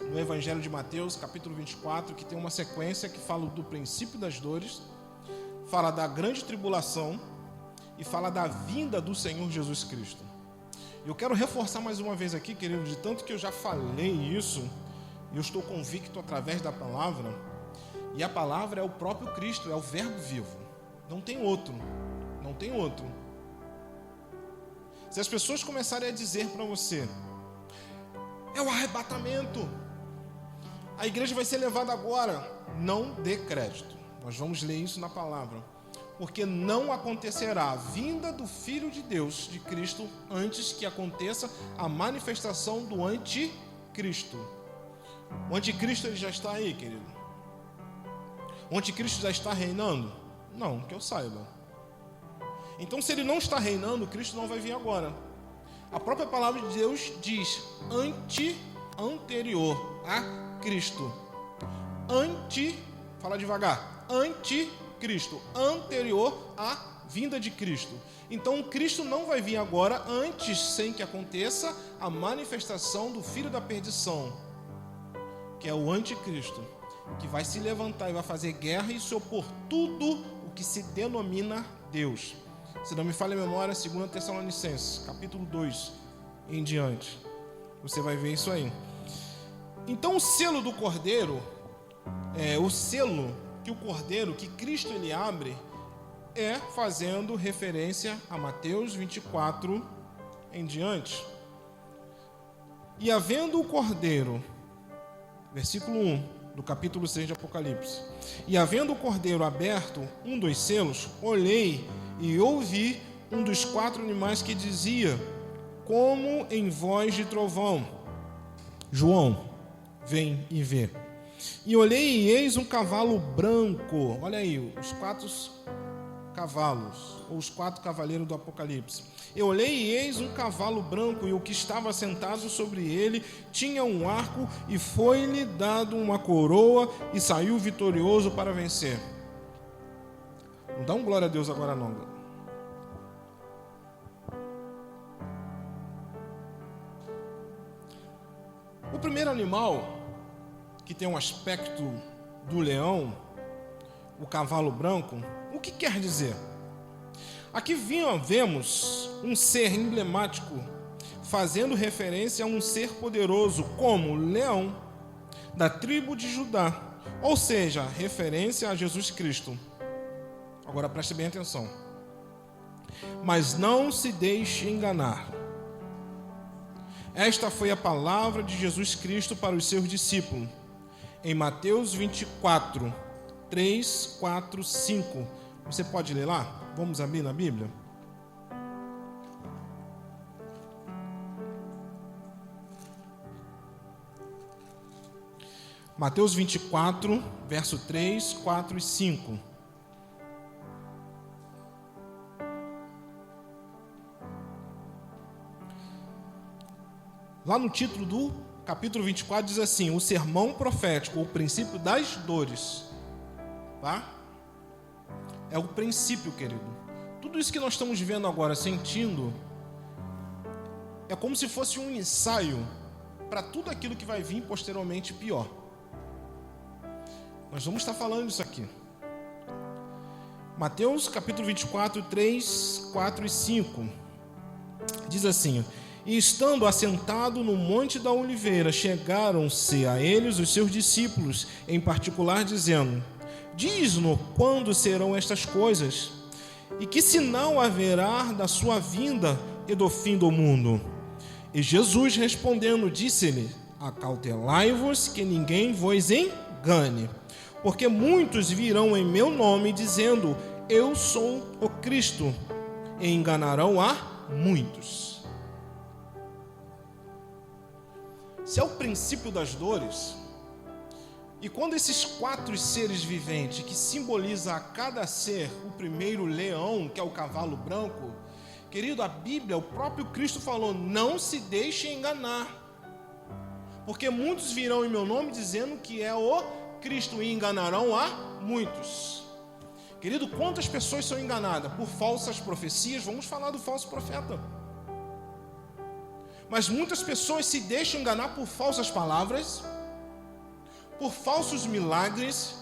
no Evangelho de Mateus, capítulo 24, que tem uma sequência que fala do princípio das dores, fala da grande tribulação e fala da vinda do Senhor Jesus Cristo. Eu quero reforçar mais uma vez aqui, querido, de tanto que eu já falei isso, e eu estou convicto através da palavra, e a palavra é o próprio Cristo, é o Verbo vivo. Não tem outro, não tem outro. Se as pessoas começarem a dizer para você, é o arrebatamento, a igreja vai ser levada agora, não dê crédito. Nós vamos ler isso na palavra. Porque não acontecerá a vinda do Filho de Deus, de Cristo, antes que aconteça a manifestação do anticristo. O anticristo ele já está aí, querido. O anticristo já está reinando? Não, que eu saiba. Então, se ele não está reinando, Cristo não vai vir agora. A própria palavra de Deus diz anterior a Cristo. Fala devagar. Anticristo, anterior à vinda de Cristo. Então, Cristo não vai vir agora antes, sem que aconteça a manifestação do filho da perdição, que é o anticristo, que vai se levantar e vai fazer guerra e se opor tudo o que se denomina Deus. Se não me falha a memória, 2 Tessalonicenses, capítulo 2 em diante. Você vai ver isso aí. Então, o selo do Cordeiro, o selo que o Cordeiro, que Cristo ele abre, é fazendo referência a Mateus 24 em diante. E havendo o Cordeiro, versículo 1 do capítulo 6 de Apocalipse, e havendo o Cordeiro aberto um dos selos, olhei e ouvi um dos 4 animais que dizia, como em voz de trovão, João, vem e vê. E olhei e eis um cavalo branco. Olha aí, os 4 cavalos, ou os 4 cavaleiros do Apocalipse. Eu olhei e eis um cavalo branco, e o que estava sentado sobre ele tinha um arco, e foi-lhe dado uma coroa, e saiu vitorioso para vencer. Não dá um glória a Deus agora não. O primeiro animal, que tem um aspecto do leão, o cavalo branco, o que quer dizer? Aqui vemos um ser emblemático, fazendo referência a um ser poderoso como leão, da tribo de Judá, ou seja, referência a Jesus Cristo. Agora preste bem atenção. Mas não se deixe enganar. Esta foi a palavra de Jesus Cristo para os seus discípulos. Em Mateus 24, 3, 4, 5. Você pode ler lá? Vamos abrir na Bíblia? Mateus 24, verso 3, 4 e 5. Lá no título do capítulo 24 diz assim, o sermão profético, o princípio das dores. Tá? É o princípio, querido. Tudo isso que nós estamos vendo agora, sentindo, é como se fosse um ensaio para tudo aquilo que vai vir posteriormente pior. Nós vamos estar falando disso aqui. Mateus capítulo 24, 3, 4 e 5. Diz assim, e estando assentado no Monte da Oliveira, chegaram-se a eles os seus discípulos, em particular, dizendo, diz-nos quando serão estas coisas, e que sinal haverá da sua vinda e do fim do mundo? E Jesus respondendo, disse-lhe, acautelai-vos que ninguém vos engane, porque muitos virão em meu nome, dizendo, eu sou o Cristo, e enganarão a muitos. Se é o princípio das dores, e quando esses 4 seres viventes, que simboliza a cada ser, o primeiro leão, que é o cavalo branco, querido, a Bíblia, o próprio Cristo falou, não se deixe enganar, porque muitos virão em meu nome dizendo que é o Cristo e enganarão a muitos. Querido, quantas pessoas são enganadas por falsas profecias? Vamos falar do falso profeta. Mas muitas pessoas se deixam enganar por falsas palavras, por falsos milagres.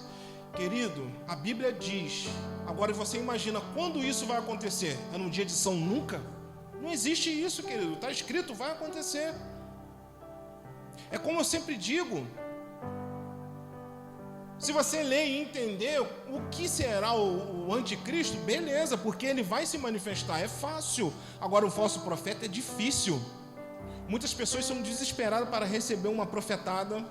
Querido, a Bíblia diz, agora você imagina quando isso vai acontecer? É no dia de São Nunca? Não existe isso, querido, está escrito, vai acontecer. É como eu sempre digo, se você ler e entender o que será o anticristo, beleza, porque ele vai se manifestar, é fácil. Agora o falso profeta é difícil. Muitas pessoas são desesperadas para receber uma profetada.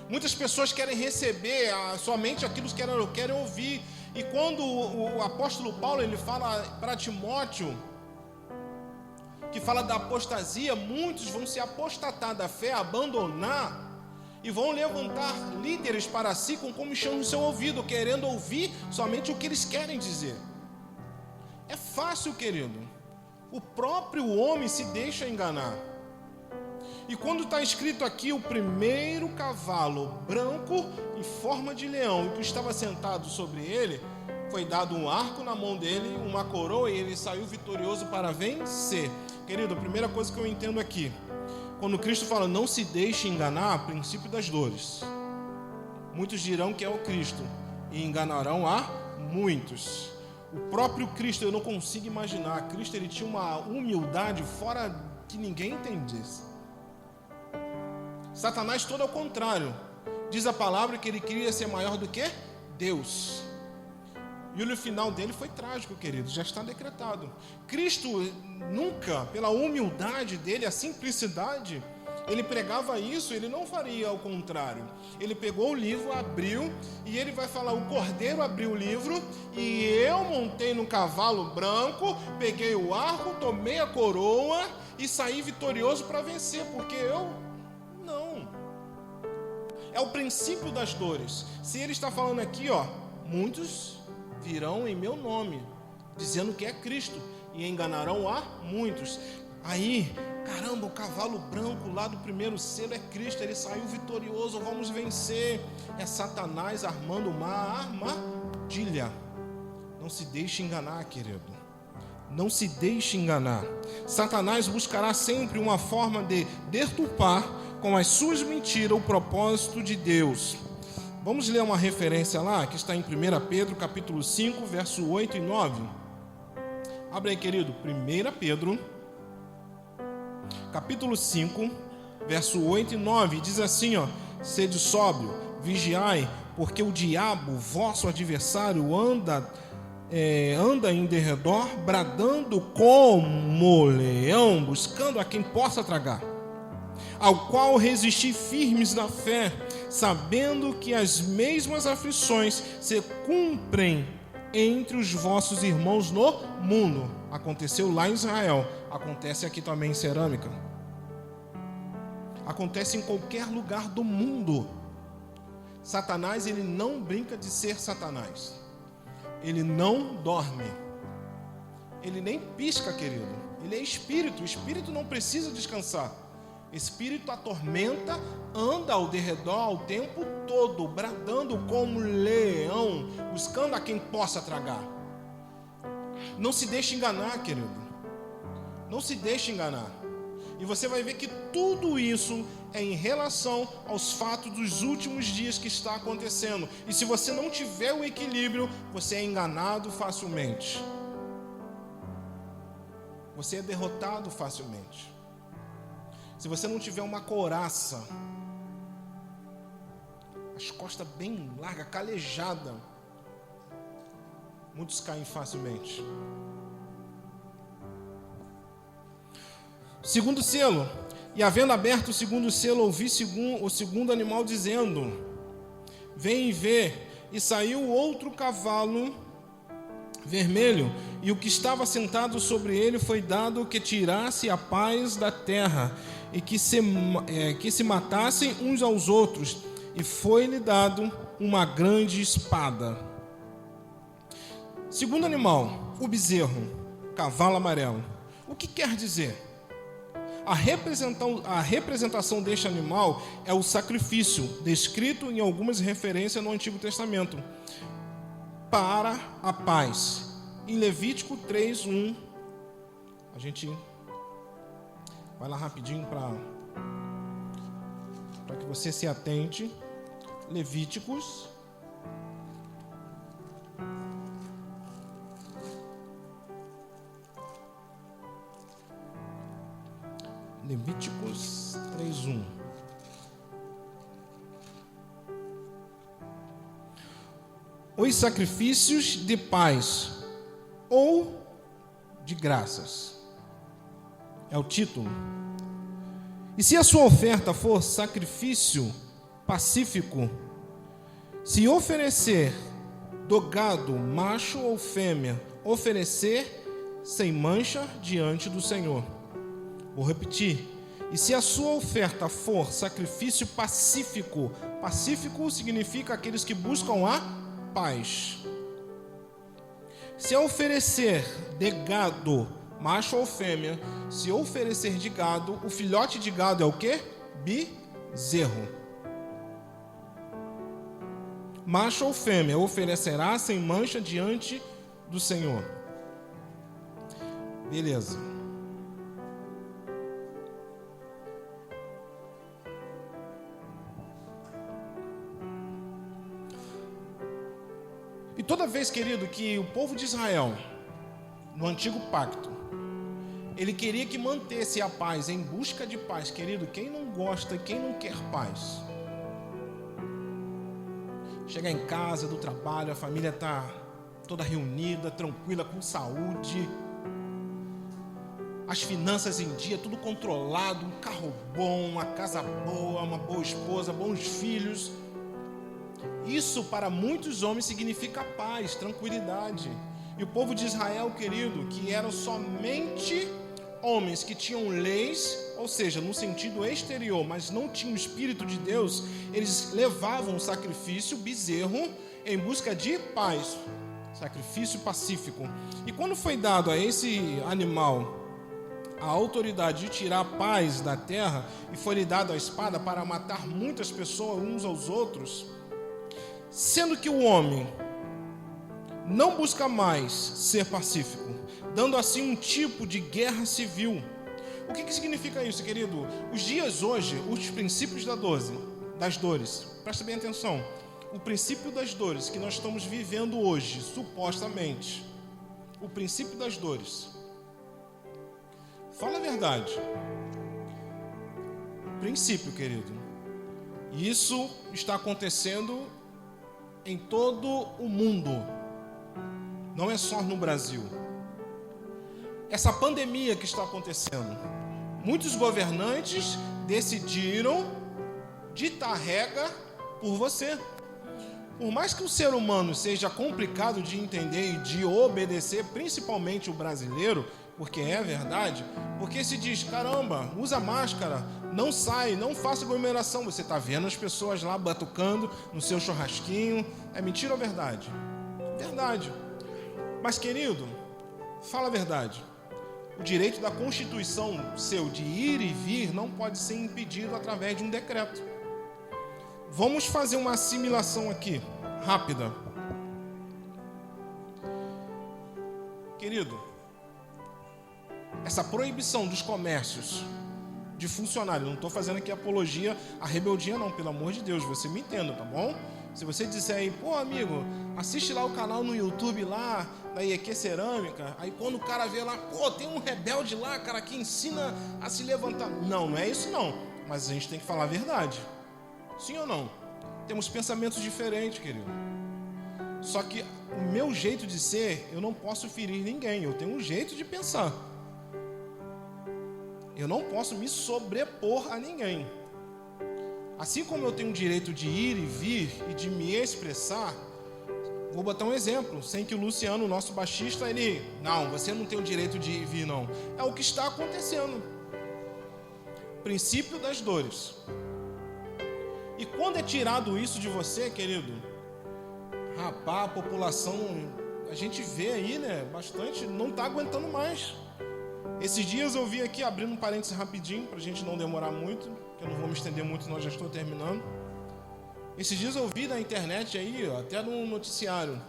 Muitas pessoas querem receber somente aquilo que querem ouvir. E quando o apóstolo Paulo ele fala para Timóteo, que fala da apostasia, muitos vão se apostatar da fé, abandonar, e vão levantar líderes para si com comichão no seu ouvido, querendo ouvir somente o que eles querem dizer. É fácil, querido. O próprio homem se deixa enganar. E quando está escrito aqui, o primeiro cavalo branco em forma de leão, e que estava sentado sobre ele, foi dado um arco na mão dele, uma coroa, e ele saiu vitorioso para vencer. Querido, a primeira coisa que eu entendo aqui, quando Cristo fala, não se deixe enganar, princípio das dores. Muitos dirão que é o Cristo, e enganarão a muitos. O próprio Cristo, eu não consigo imaginar, Cristo ele tinha uma humildade fora que ninguém entendesse. Satanás, todo ao contrário, diz a palavra que ele queria ser maior do que Deus. E o final dele foi trágico, querido, já está decretado. Cristo nunca, pela humildade dele, a simplicidade, ele pregava isso, ele não faria ao contrário. Ele pegou o livro, abriu, e ele vai falar, o cordeiro abriu o livro, e eu montei no cavalo branco, peguei o arco, tomei a coroa, e saí vitorioso para vencer, porque não. É o princípio das dores. Se ele está falando aqui, muitos virão em meu nome, dizendo que é Cristo, e enganarão a muitos. Aí, caramba, o cavalo branco lá do primeiro selo é Cristo, ele saiu vitorioso, vamos vencer. É Satanás armando uma armadilha. Não se deixe enganar, querido. Não se deixe enganar. Satanás buscará sempre uma forma de deturpar com as suas mentiras o propósito de Deus. Vamos ler uma referência lá, que está em 1 Pedro, capítulo 5, verso 8 e 9. Abre aí, querido. 1 Pedro, capítulo 5, verso 8 e 9. Diz assim, sede sóbrio, vigiai, porque o diabo, vosso adversário, anda em derredor, bradando como leão, buscando a quem possa tragar. Ao qual resisti firmes na fé, sabendo que as mesmas aflições se cumprem entre os vossos irmãos no mundo. Aconteceu lá em Israel, acontece aqui também em Cerâmica. Acontece em qualquer lugar do mundo. Satanás, ele não brinca de ser Satanás. Ele não dorme. Ele nem pisca, querido. Ele é espírito. O espírito não precisa descansar. Espírito atormenta, anda ao derredor o tempo todo, bradando como leão, buscando a quem possa tragar. Não se deixe enganar, querido. Não se deixe enganar. E você vai ver que tudo isso é em relação aos fatos dos últimos dias que está acontecendo. E se você não tiver o equilíbrio, você é enganado facilmente. Você é derrotado facilmente. Se você não tiver uma couraça, as costas bem largas, calejada, muitos caem facilmente. Segundo selo. E havendo aberto o segundo selo, ouvi o segundo animal dizendo, vem e vê. E saiu outro cavalo vermelho, e o que estava sentado sobre ele foi dado que tirasse a paz da terra, e que se matassem uns aos outros, e foi-lhe dado uma grande espada. Segundo animal, o bezerro, cavalo amarelo. O que quer dizer? A representação deste animal é o sacrifício, descrito em algumas referências no Antigo Testamento, para a paz. Em Levítico 3:1, a gente vai lá rapidinho para para que você se atente. Levíticos. Levíticos 3:1. Os sacrifícios de paz ou de graças. É o título. E se a sua oferta for sacrifício pacífico, se oferecer do gado, macho ou fêmea, oferecer sem mancha diante do Senhor. Vou repetir. E se a sua oferta for sacrifício pacífico, pacífico significa aqueles que buscam a paz. Se oferecer de gado, macho ou fêmea, se oferecer de gado, o filhote de gado é o quê? Bezerro. Macho ou fêmea oferecerá sem mancha diante do Senhor. Beleza. E toda vez, querido, que o povo de Israel, no antigo pacto, ele queria que mantesse a paz, em busca de paz, querido, quem não gosta e quem não quer paz? Chegar em casa, do trabalho, a família está toda reunida, tranquila, com saúde, as finanças em dia, tudo controlado, um carro bom, uma casa boa, uma boa esposa, bons filhos. Isso para muitos homens significa paz, tranquilidade. E o povo de Israel, querido, que eram somente homens que tinham leis, ou seja, no sentido exterior, mas não tinham o Espírito de Deus, eles levavam o sacrifício, bezerro, em busca de paz, sacrifício pacífico. E quando foi dado a esse animal a autoridade de tirar a paz da terra, e foi-lhe dado a espada para matar muitas pessoas uns aos outros, sendo que o homem não busca mais ser pacífico, dando assim um tipo de guerra civil. O que significa isso, querido? Os dias hoje, os princípios das dores, presta bem atenção, o princípio das dores que nós estamos vivendo hoje, supostamente, o princípio das dores, fala a verdade, princípio, querido, isso está acontecendo em todo o mundo, não é só no Brasil. Essa pandemia que está acontecendo, muitos governantes decidiram ditar regra por você. Por mais que o ser humano seja complicado de entender e de obedecer, principalmente o brasileiro, porque é verdade, porque se diz, caramba, usa máscara, não sai, não faça aglomeração. Você está vendo as pessoas lá batucando no seu churrasquinho. É mentira ou verdade? Verdade. Mas, querido, fala a verdade. O direito da Constituição seu de ir e vir não pode ser impedido através de um decreto. Vamos fazer uma assimilação aqui, rápida. Querido, essa proibição dos comércios de funcionário, não estou fazendo aqui apologia à rebeldia não, pelo amor de Deus, você me entenda, tá bom? Se você disser aí, pô amigo, assiste lá o canal no YouTube lá, da IEQ Cerâmica, aí quando o cara vê lá, pô, tem um rebelde lá, cara, que ensina a se levantar. Não é isso não, mas a gente tem que falar a verdade. Sim ou não? Temos pensamentos diferentes, querido. Só que o meu jeito de ser, eu não posso ferir ninguém, eu tenho um jeito de pensar. Eu não posso me sobrepor a ninguém. Assim como eu tenho o direito de ir e vir e de me expressar, vou botar um exemplo, sem que o Luciano, nosso baixista, ele... Não, você não tem o direito de ir e vir, não. É o que está acontecendo. Princípio das dores. E quando é tirado isso de você, querido, rapaz, a população, a gente vê aí, né, bastante, não está aguentando mais. Esses dias eu vi aqui, abrindo um parênteses rapidinho, para a gente não demorar muito, que eu não vou me estender muito, nós já estou terminando. Esses dias eu vi na internet aí, ó, até no noticiário,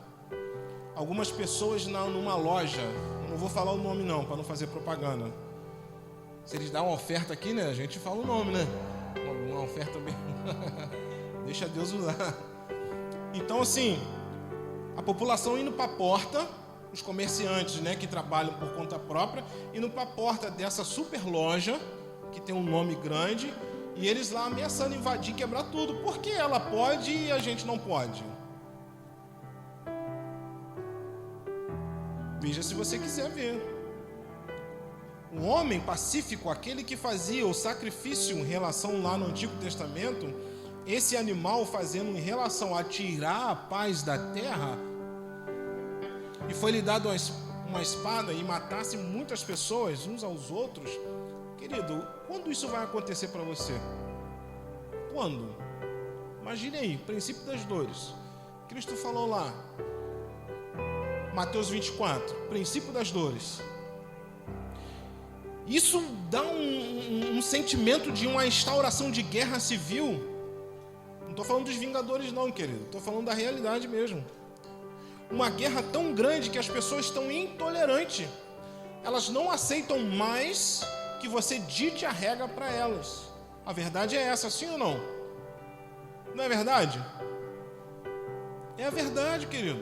algumas pessoas numa loja, não vou falar o nome não, para não fazer propaganda. Se eles dão uma oferta aqui, né, a gente fala o nome, né? Uma uma oferta bem... Deixa Deus usar. Então, assim, a população indo para a porta, os comerciantes, né, que trabalham por conta própria, indo para a porta dessa super loja, que tem um nome grande, e eles lá ameaçando invadir, quebrar tudo. Por que ela pode e a gente não pode? Veja se você quiser ver. Um homem pacífico, aquele que fazia o sacrifício em relação lá no Antigo Testamento, esse animal fazendo em relação a tirar a paz da terra, e foi lhe dado uma espada e matasse muitas pessoas uns aos outros. Querido, quando isso vai acontecer para você? Quando? Imagine aí, princípio das dores. Cristo falou lá, Mateus 24, princípio das dores. Isso dá um sentimento de uma instauração de guerra civil. Não estou falando dos Vingadores não, querido. Estou falando da realidade mesmo. Uma guerra tão grande que as pessoas estão intolerantes. Elas não aceitam mais que você dite a regra para elas. A verdade é essa, sim ou não? Não é verdade? É a verdade, querido.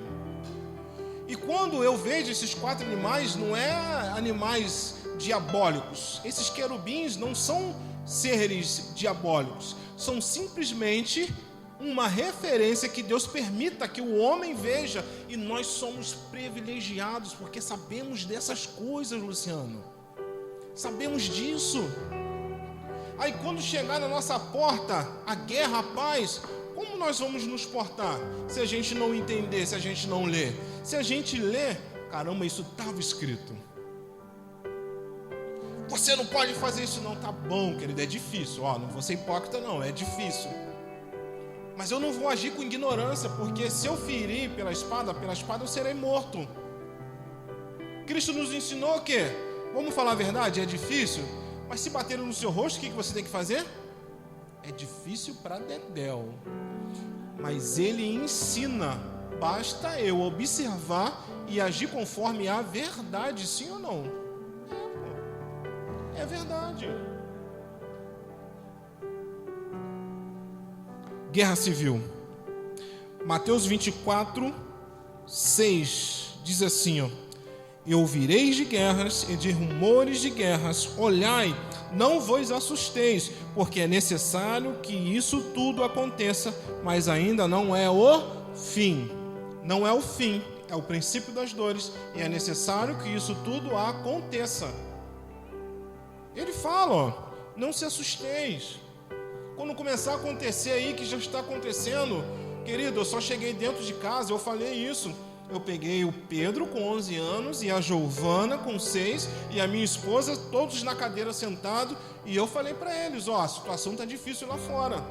E quando eu vejo esses 4 animais, não é animais diabólicos. Esses querubins não são seres diabólicos. São simplesmente uma referência que Deus permita que o homem veja. E nós somos privilegiados porque sabemos dessas coisas, Luciano. Sabemos disso. Aí quando chegar na nossa porta a guerra, a paz, como nós vamos nos portar? Se a gente não entender, se a gente não ler. Se a gente ler, caramba, isso estava escrito. Você não pode fazer isso não, tá bom, querido, é difícil. Ó, não vou ser hipócrita não, é difícil. Mas eu não vou agir com ignorância, porque se eu ferir pela espada eu serei morto. Cristo nos ensinou o quê? Vamos falar a verdade, é difícil, mas se baterem no seu rosto, o que você tem que fazer? É difícil para dedéu, mas ele ensina, basta eu observar e agir conforme a verdade, sim ou não? É verdade. Guerra civil. Mateus 24, 6 diz assim, ó: E ouvireis de guerras e de rumores de guerras. Olhai, não vos assusteis, porque é necessário que isso tudo aconteça, mas ainda não é o fim. Não é o fim, é o princípio das dores, e é necessário que isso tudo aconteça. Ele fala, ó, não se assusteis. Quando começar a acontecer aí, que já está acontecendo, querido, eu só cheguei dentro de casa, eu falei isso. Eu peguei o Pedro com 11 anos e a Giovana com 6 e a minha esposa, todos na cadeira sentados, e eu falei para eles, ó, a situação está difícil lá fora.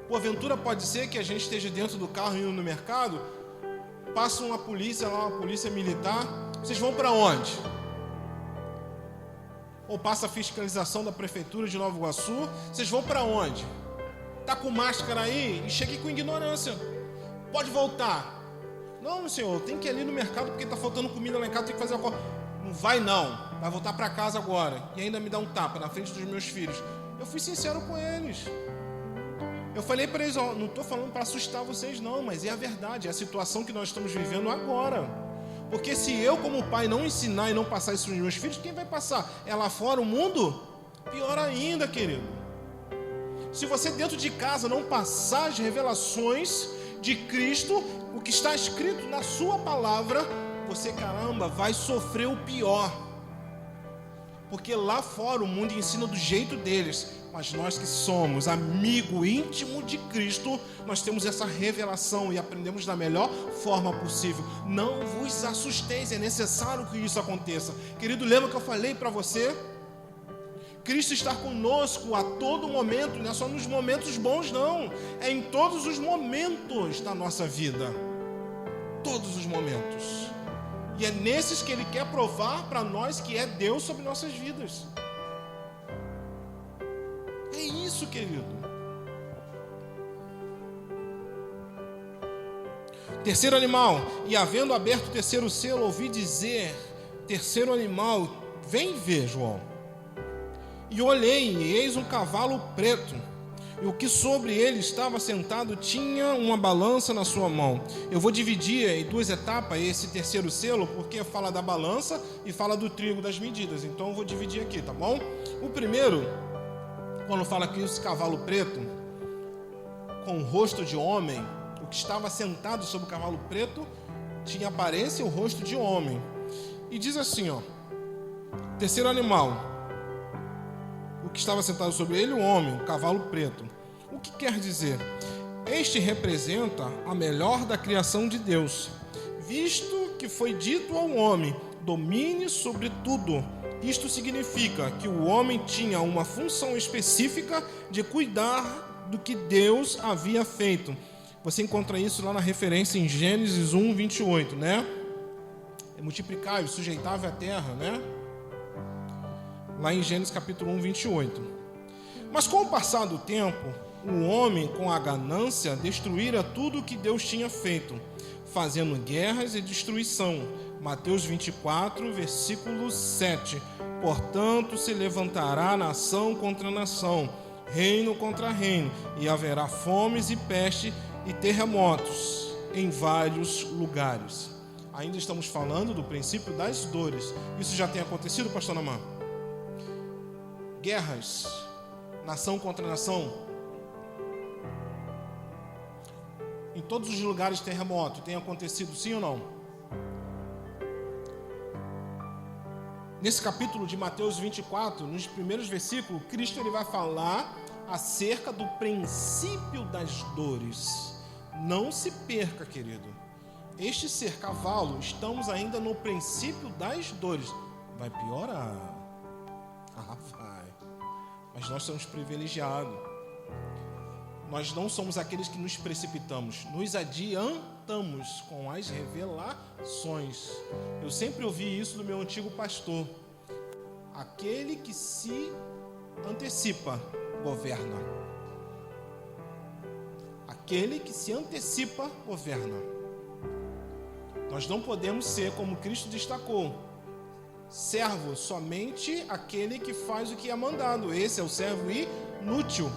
Porventura pode ser que a gente esteja dentro do carro indo no mercado, passa uma polícia lá, uma polícia militar, vocês vão para onde? Ou passa a fiscalização da prefeitura de Nova Iguaçu, vocês vão para onde? Tá com máscara aí? E cheguei com ignorância. Pode voltar. Não, senhor, tem que ir ali no mercado porque está faltando comida lá em casa, tem que fazer uma coisa. Não vai não, vai voltar para casa agora. E ainda me dá um tapa na frente dos meus filhos. Eu fui sincero com eles. Eu falei para eles, ó, não estou falando para assustar vocês não, mas é a verdade, é a situação que nós estamos vivendo agora. Porque se eu como pai não ensinar e não passar isso nos meus filhos, quem vai passar? É lá fora o mundo? Pior ainda, querido. Se você dentro de casa não passar as revelações de Cristo, o que está escrito na sua palavra, você, caramba, vai sofrer o pior. Porque lá fora o mundo ensina do jeito deles, mas nós que somos amigo íntimo de Cristo, nós temos essa revelação e aprendemos da melhor forma possível. Não vos assusteis, é necessário que isso aconteça. Querido, lembra que eu falei para você? Cristo está conosco a todo momento, não é só nos momentos bons não, é em todos os momentos da nossa vida. Todos os momentos. E é nesses que Ele quer provar para nós que é Deus sobre nossas vidas. É isso, querido. Terceiro animal. E havendo aberto o terceiro selo, ouvi dizer, terceiro animal, vem ver, João. E olhei, e eis um cavalo preto. e o que sobre ele estava sentado tinha uma balança na sua mão. Eu vou dividir em duas etapas esse terceiro selo, porque fala da balança e fala do trigo das medidas. Então eu vou dividir aqui, tá bom? O primeiro, quando fala que esse cavalo preto, com o rosto de homem, o que estava sentado sobre o cavalo preto tinha aparência e o rosto de homem. E diz assim, ó, terceiro animal, o que estava sentado sobre ele, o homem, o cavalo preto. O que quer dizer? Este representa a melhor da criação de Deus, visto que foi dito ao homem, domine sobre tudo. Isto significa que o homem tinha uma função específica de cuidar do que Deus havia feito. Você encontra isso lá na referência em Gênesis 1, 28, né? É multiplicável, sujeitável à terra, né? Lá em Gênesis capítulo 1, 28. Mas com o passar do tempo, o homem com a ganância destruíra tudo o que Deus tinha feito, fazendo guerras e destruição. Mateus 24, versículo 7. Portanto, se levantará nação contra nação, reino contra reino, e haverá fomes e peste e terremotos em vários lugares. Ainda estamos falando do princípio das dores. Isso já tem acontecido, pastor Namã? Guerras, nação contra nação, em todos os lugares terremoto, tem acontecido sim ou não? Nesse capítulo de Mateus 24, nos primeiros versículos, Cristo ele vai falar acerca do princípio das dores. Não se perca, querido. Este ser cavalo, estamos ainda no princípio das dores. Vai piorar. Vai. Mas nós somos privilegiados. Nós não somos aqueles que nos precipitamos. Nos adiantamos com as revelações. Eu sempre ouvi isso do meu antigo pastor. Aquele que se antecipa, governa. Aquele que se antecipa, governa. Nós não podemos ser, como Cristo destacou, servo, somente aquele que faz o que é mandado. Esse é o servo inútil.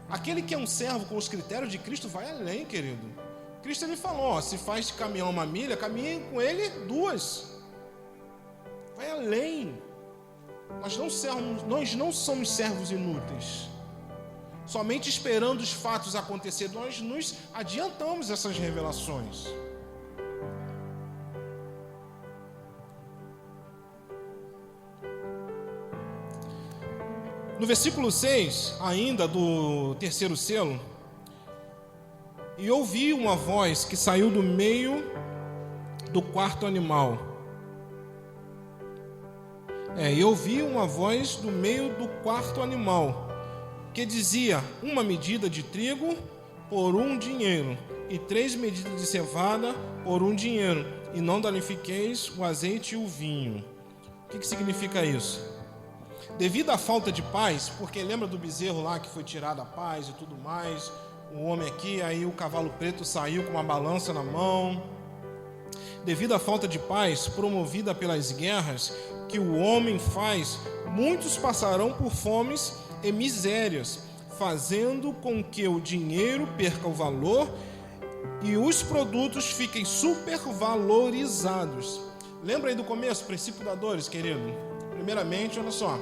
Aquele que é um servo com os critérios de Cristo vai além, querido. Cristo ele falou, ó, se faz de caminhão uma milha, caminhe com ele 2. Vai além. Nós não somos servos inúteis. Somente esperando os fatos acontecer, nós nos adiantamos essas revelações. No versículo 6, ainda do terceiro selo, e ouvi uma voz que saiu do meio do quarto animal. E ouvi uma voz do meio do quarto animal, que dizia, 1 medida de trigo por 1 dinheiro, e 3 medidas de cevada por 1 dinheiro, e não danifiqueis o azeite e o vinho. O que significa isso? Devido à falta de paz, porque lembra do bezerro lá que foi tirado a paz e tudo mais, o homem aqui, aí o cavalo preto saiu com uma balança na mão. Devido à falta de paz promovida pelas guerras que o homem faz, muitos passarão por fomes e misérias, fazendo com que o dinheiro perca o valor e os produtos fiquem supervalorizados. Lembra aí do começo, princípio da dores, querido? Primeiramente, olha só,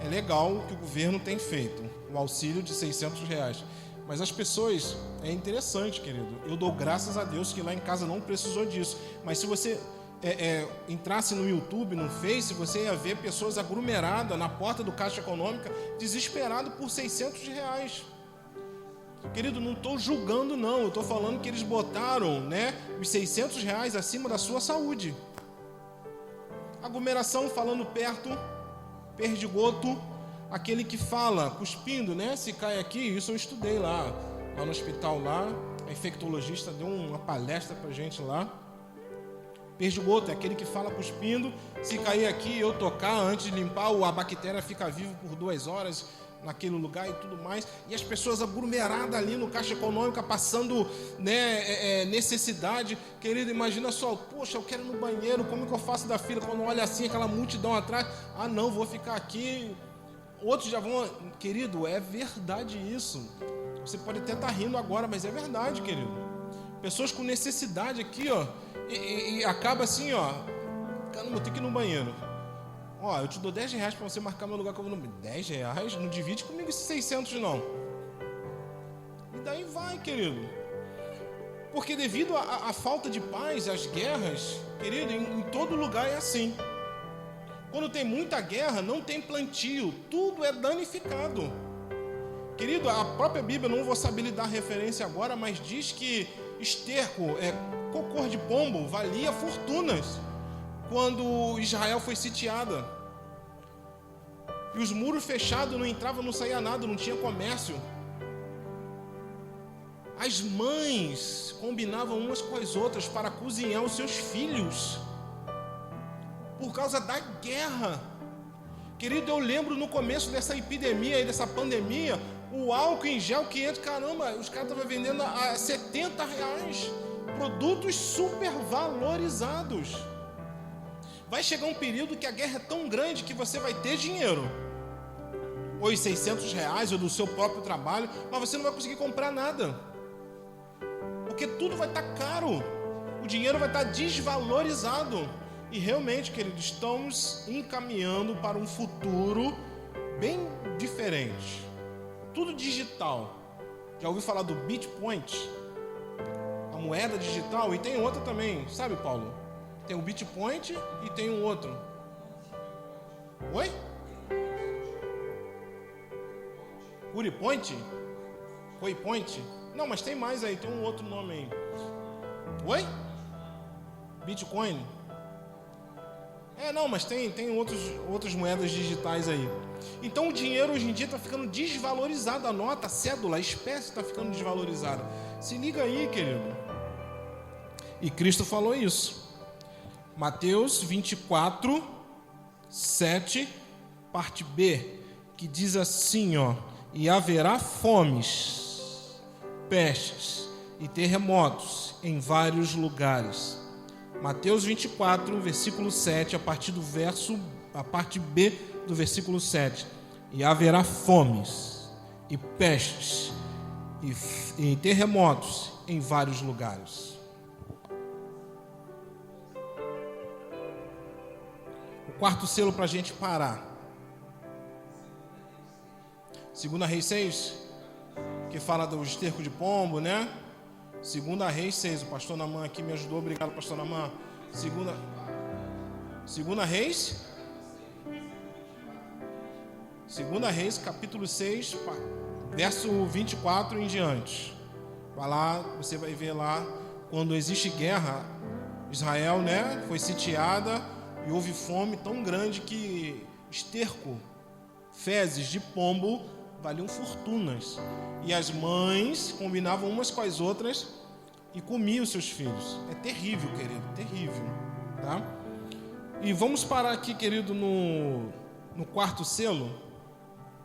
é legal o que o governo tem feito, o auxílio de R$600. Mas as pessoas, é interessante, querido, eu dou graças a Deus que lá em casa não precisou disso. Mas se você entrasse no YouTube, no Face, você ia ver pessoas aglomeradas na porta do Caixa Econômica, desesperado por R$600. Querido, não estou julgando não, eu estou falando que eles botaram, né, os R$600 acima da sua saúde. Aglomeração, falando perto, perdigoto, aquele que fala, cuspindo, né? Se cai aqui, isso eu estudei lá no hospital lá, a infectologista deu uma palestra pra gente lá. Perdigoto é aquele que fala cuspindo, se cair aqui, eu tocar, antes de limpar, a bactéria fica viva por 2 horas naquele lugar e tudo mais, e as pessoas aglomeradas ali no Caixa Econômica, passando, né, necessidade. Querido, imagina só, poxa, eu quero ir no banheiro, como que eu faço da fila? Quando olha assim, aquela multidão atrás, não, vou ficar aqui. Outros já vão... Querido, é verdade isso. Você pode até estar rindo agora, mas é verdade, querido. Pessoas com necessidade aqui, ó, e acaba assim, ó, caramba, eu tenho que ir no banheiro. Ó, eu te dou R$10 para você marcar meu lugar que eu vou no banheiro. R$10? Não divide comigo esses 600 não. E daí vai, querido. Porque devido à falta de paz, às guerras, querido, em todo lugar é assim. Quando tem muita guerra, não tem plantio, tudo é danificado. Querido, a própria Bíblia, não vou saber lhe dar referência agora, mas diz que esterco, cocô de pombo, valia fortunas quando Israel foi sitiada. E os muros fechados, não entrava, não saía nada, não tinha comércio. As mães combinavam umas com as outras para cozinhar os seus filhos por causa da guerra. Querido, eu lembro no começo dessa epidemia e dessa pandemia, o álcool em gel 500, caramba, os caras estavam vendendo a R$70, produtos super valorizados. Vai chegar um período que a guerra é tão grande que você vai ter dinheiro, ou os R$600 ou do seu próprio trabalho, mas você não vai conseguir comprar nada, porque tudo vai estar caro, o dinheiro vai estar desvalorizado. E realmente, querido, estamos encaminhando para um futuro bem diferente. Tudo digital. Já ouviu falar do Bitcoin? A moeda digital? E tem outra também, sabe, Paulo? Tem o Bitcoin e tem um outro. Oi? Curipoint? Coipoint? Não, mas tem mais aí, tem um outro nome aí. Oi? Bitcoin? Não, mas tem outras moedas digitais aí. Então o dinheiro hoje em dia está ficando desvalorizado. A nota, a cédula, a espécie está ficando desvalorizada. Se liga aí, querido. E Cristo falou isso. Mateus 24, 7, parte B, que diz assim, ó: e haverá fomes, pestes e terremotos em vários lugares. Mateus 24, versículo 7, a parte B do versículo 7. E haverá fomes, e pestes, e terremotos em vários lugares. O quarto selo para a gente parar. 2 Reis 6, que fala do esterco de pombo, né? 2 Reis 6, o pastor Naman aqui me ajudou, obrigado, pastor Naman. 2 Reis, capítulo 6, verso 24 em diante. Vai lá, você vai ver lá, quando existe guerra, Israel, né, foi sitiada e houve fome tão grande que esterco, fezes de pombo valiam fortunas. E as mães combinavam umas com as outras e comiam seus filhos. É terrível, querido, terrível, tá? E vamos parar aqui, querido, no quarto selo,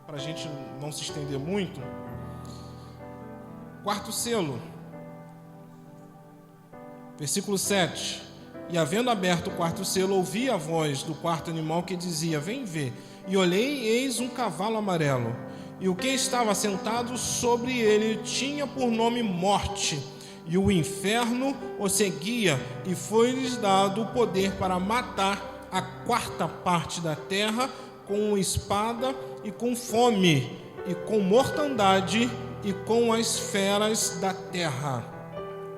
para a gente não se estender muito. Quarto selo, versículo 7. E havendo aberto o quarto selo, ouvi a voz do quarto animal que dizia: vem ver. E olhei, e eis um cavalo amarelo. E o que estava sentado sobre ele tinha por nome Morte, e o inferno o seguia, e foi-lhes dado o poder para matar a quarta parte da terra com espada e com fome, e com mortandade e com as feras da terra.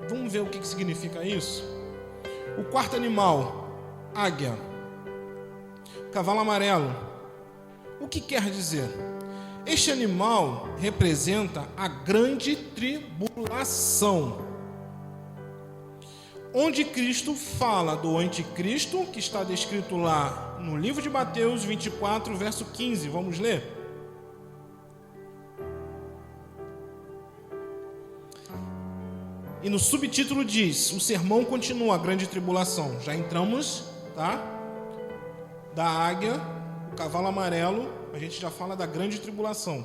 Vamos ver o que significa isso? O quarto animal, águia, cavalo amarelo. O que quer dizer? Este animal representa a grande tribulação, onde Cristo fala do anticristo, que está descrito lá no livro de Mateus 24, verso 15. Vamos ler? E no subtítulo diz: o sermão continua, a grande tribulação. Já entramos, tá? Da águia, o cavalo amarelo, a gente já fala da grande tribulação.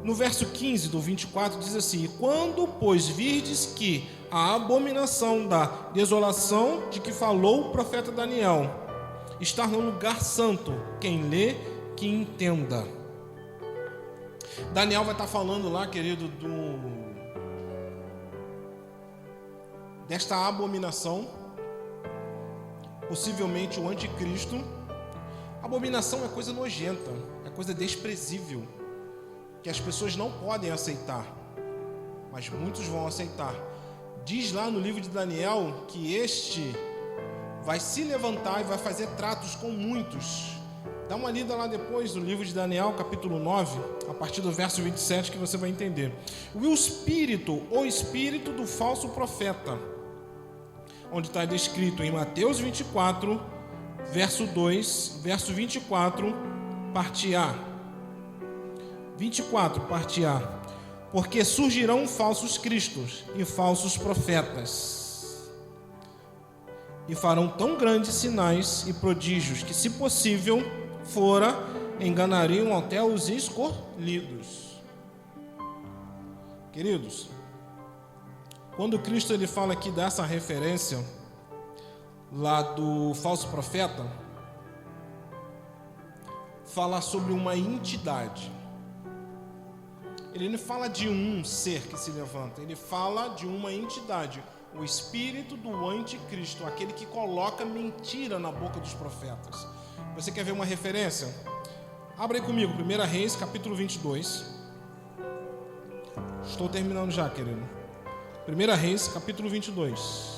No verso 15 do 24 diz assim: quando, pois, virdes que a abominação da desolação de que falou o profeta Daniel está no lugar santo, quem lê, que entenda. Daniel vai estar falando lá, querido, desta abominação, possivelmente o anticristo. Abominação é coisa nojenta, é coisa desprezível, que as pessoas não podem aceitar, mas muitos vão aceitar. Diz lá no livro de Daniel que este vai se levantar e vai fazer tratos com muitos. Dá uma lida lá depois no livro de Daniel, capítulo 9, a partir do verso 27, que você vai entender. O espírito do falso profeta, onde está descrito em Mateus 24, verso 2, verso 24, parte A. 24, parte A. Porque surgirão falsos cristos e falsos profetas, e farão tão grandes sinais e prodígios que, se possível fora, enganariam até os escolhidos. Queridos, quando Cristo ele fala aqui dessa referência lá do falso profeta, fala sobre uma entidade. Ele não fala de um ser que se levanta, ele fala de uma entidade, o espírito do anticristo, aquele que coloca mentira na boca dos profetas. Você quer ver uma referência? Abra aí comigo, 1 Reis, capítulo 22. Estou terminando já, querido. 1 Reis, capítulo 22.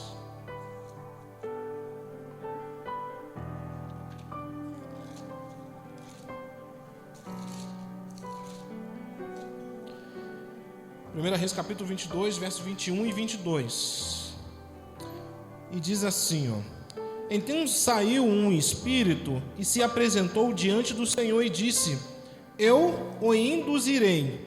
Primeira Reis, capítulo 22, verso 21 e 22. E diz assim, ó: Então saiu um espírito e se apresentou diante do Senhor e disse: Eu o induzirei.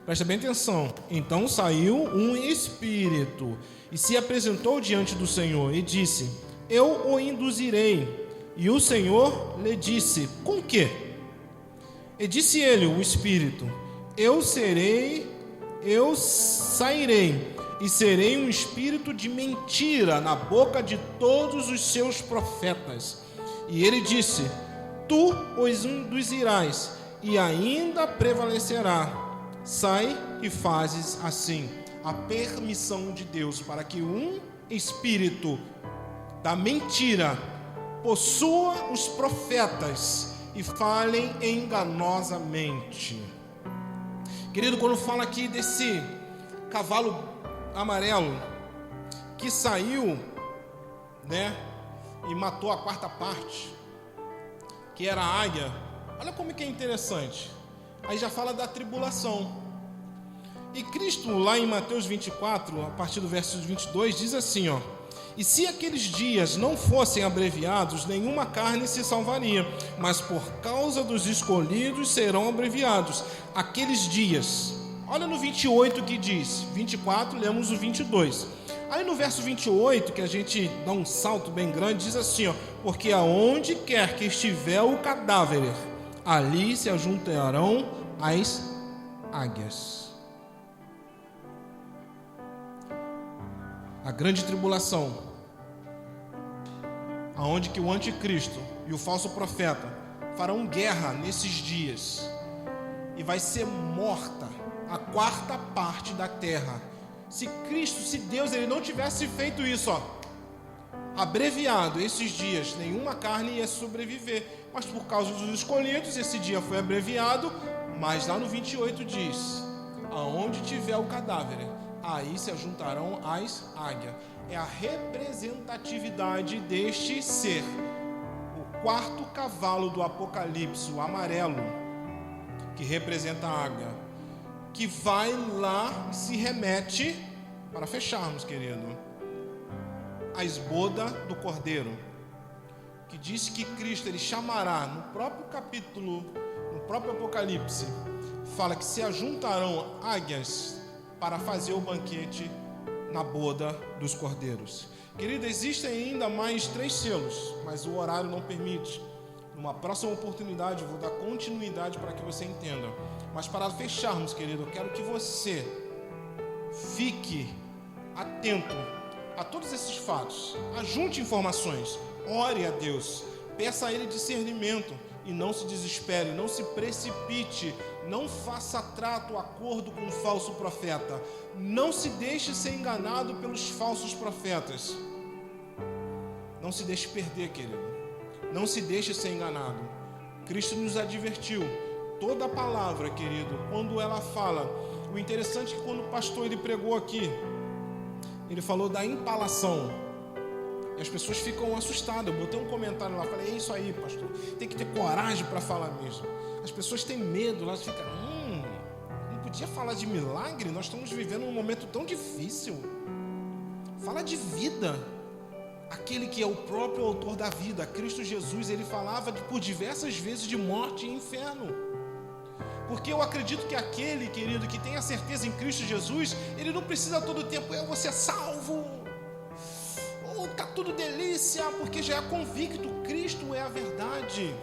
Presta bem atenção. Então saiu um espírito e se apresentou diante do Senhor e disse: Eu o induzirei. E o Senhor lhe disse: Com que? E disse ele, o espírito: Eu sairei e serei um espírito de mentira na boca de todos os seus profetas. E ele disse: Tu os induzirás e ainda prevalecerá. Sai e fazes assim. A permissão de Deus para que um espírito da mentira possua os profetas e falem enganosamente. Querido, quando fala aqui desse cavalo amarelo que saiu, né, e matou a quarta parte, que era a águia, olha como que é interessante. Aí já fala da tribulação. E Cristo, lá em Mateus 24, a partir do verso 22, diz assim, ó: E se aqueles dias não fossem abreviados, nenhuma carne se salvaria, mas por causa dos escolhidos serão abreviados aqueles dias. Olha no 28 que diz, 24, lemos o 22. Aí no verso 28, que a gente dá um salto bem grande, diz assim, ó: Porque aonde quer que estiver o cadáver, ali se ajuntarão as águias. A grande tribulação, aonde que o anticristo e o falso profeta farão guerra nesses dias, e vai ser morta a quarta parte da terra. Se Deus ele não tivesse feito isso, ó, abreviado esses dias, nenhuma carne ia sobreviver, mas por causa dos escolhidos, esse dia foi abreviado. Mas lá no 28 diz: aonde tiver o cadáver, aí se ajuntarão as águias. É a representatividade deste ser, o quarto cavalo do Apocalipse, o amarelo, que representa a águia, que vai lá e se remete, para fecharmos, querido, a esboda do Cordeiro, que diz que Cristo ele chamará, no próprio capítulo, no próprio Apocalipse, fala que se ajuntarão águias para fazer o banquete na boda dos cordeiros. Querido, existem ainda mais 3 selos, mas o horário não permite. Numa próxima oportunidade eu vou dar continuidade para que você entenda. Mas para fecharmos, querido, eu quero que você fique atento a todos esses fatos. Ajunte informações, ore a Deus, peça a Ele discernimento E não se desespere, não se precipite, não faça trato, acordo com um falso profeta. Não se deixe ser enganado pelos falsos profetas. Não se deixe perder, querido. Não se deixe ser enganado. Cristo nos advertiu. Toda a palavra, querido, quando ela fala, o interessante é que quando o pastor ele pregou aqui, ele falou da empalação. E as pessoas ficam assustadas. Eu botei um comentário lá, falei, é isso aí, pastor. Tem que ter coragem para falar mesmo. As pessoas têm medo, elas ficam, não podia falar de milagre? Nós estamos vivendo um momento tão difícil. Fala de vida. Aquele que é o próprio autor da vida, Cristo Jesus, ele falava por diversas vezes de morte e inferno. Porque eu acredito que aquele, querido, que tem a certeza em Cristo Jesus, ele não precisa todo o tempo, eu vou ser salvo, ou tá tudo delícia, porque já é convicto, Cristo é a verdade.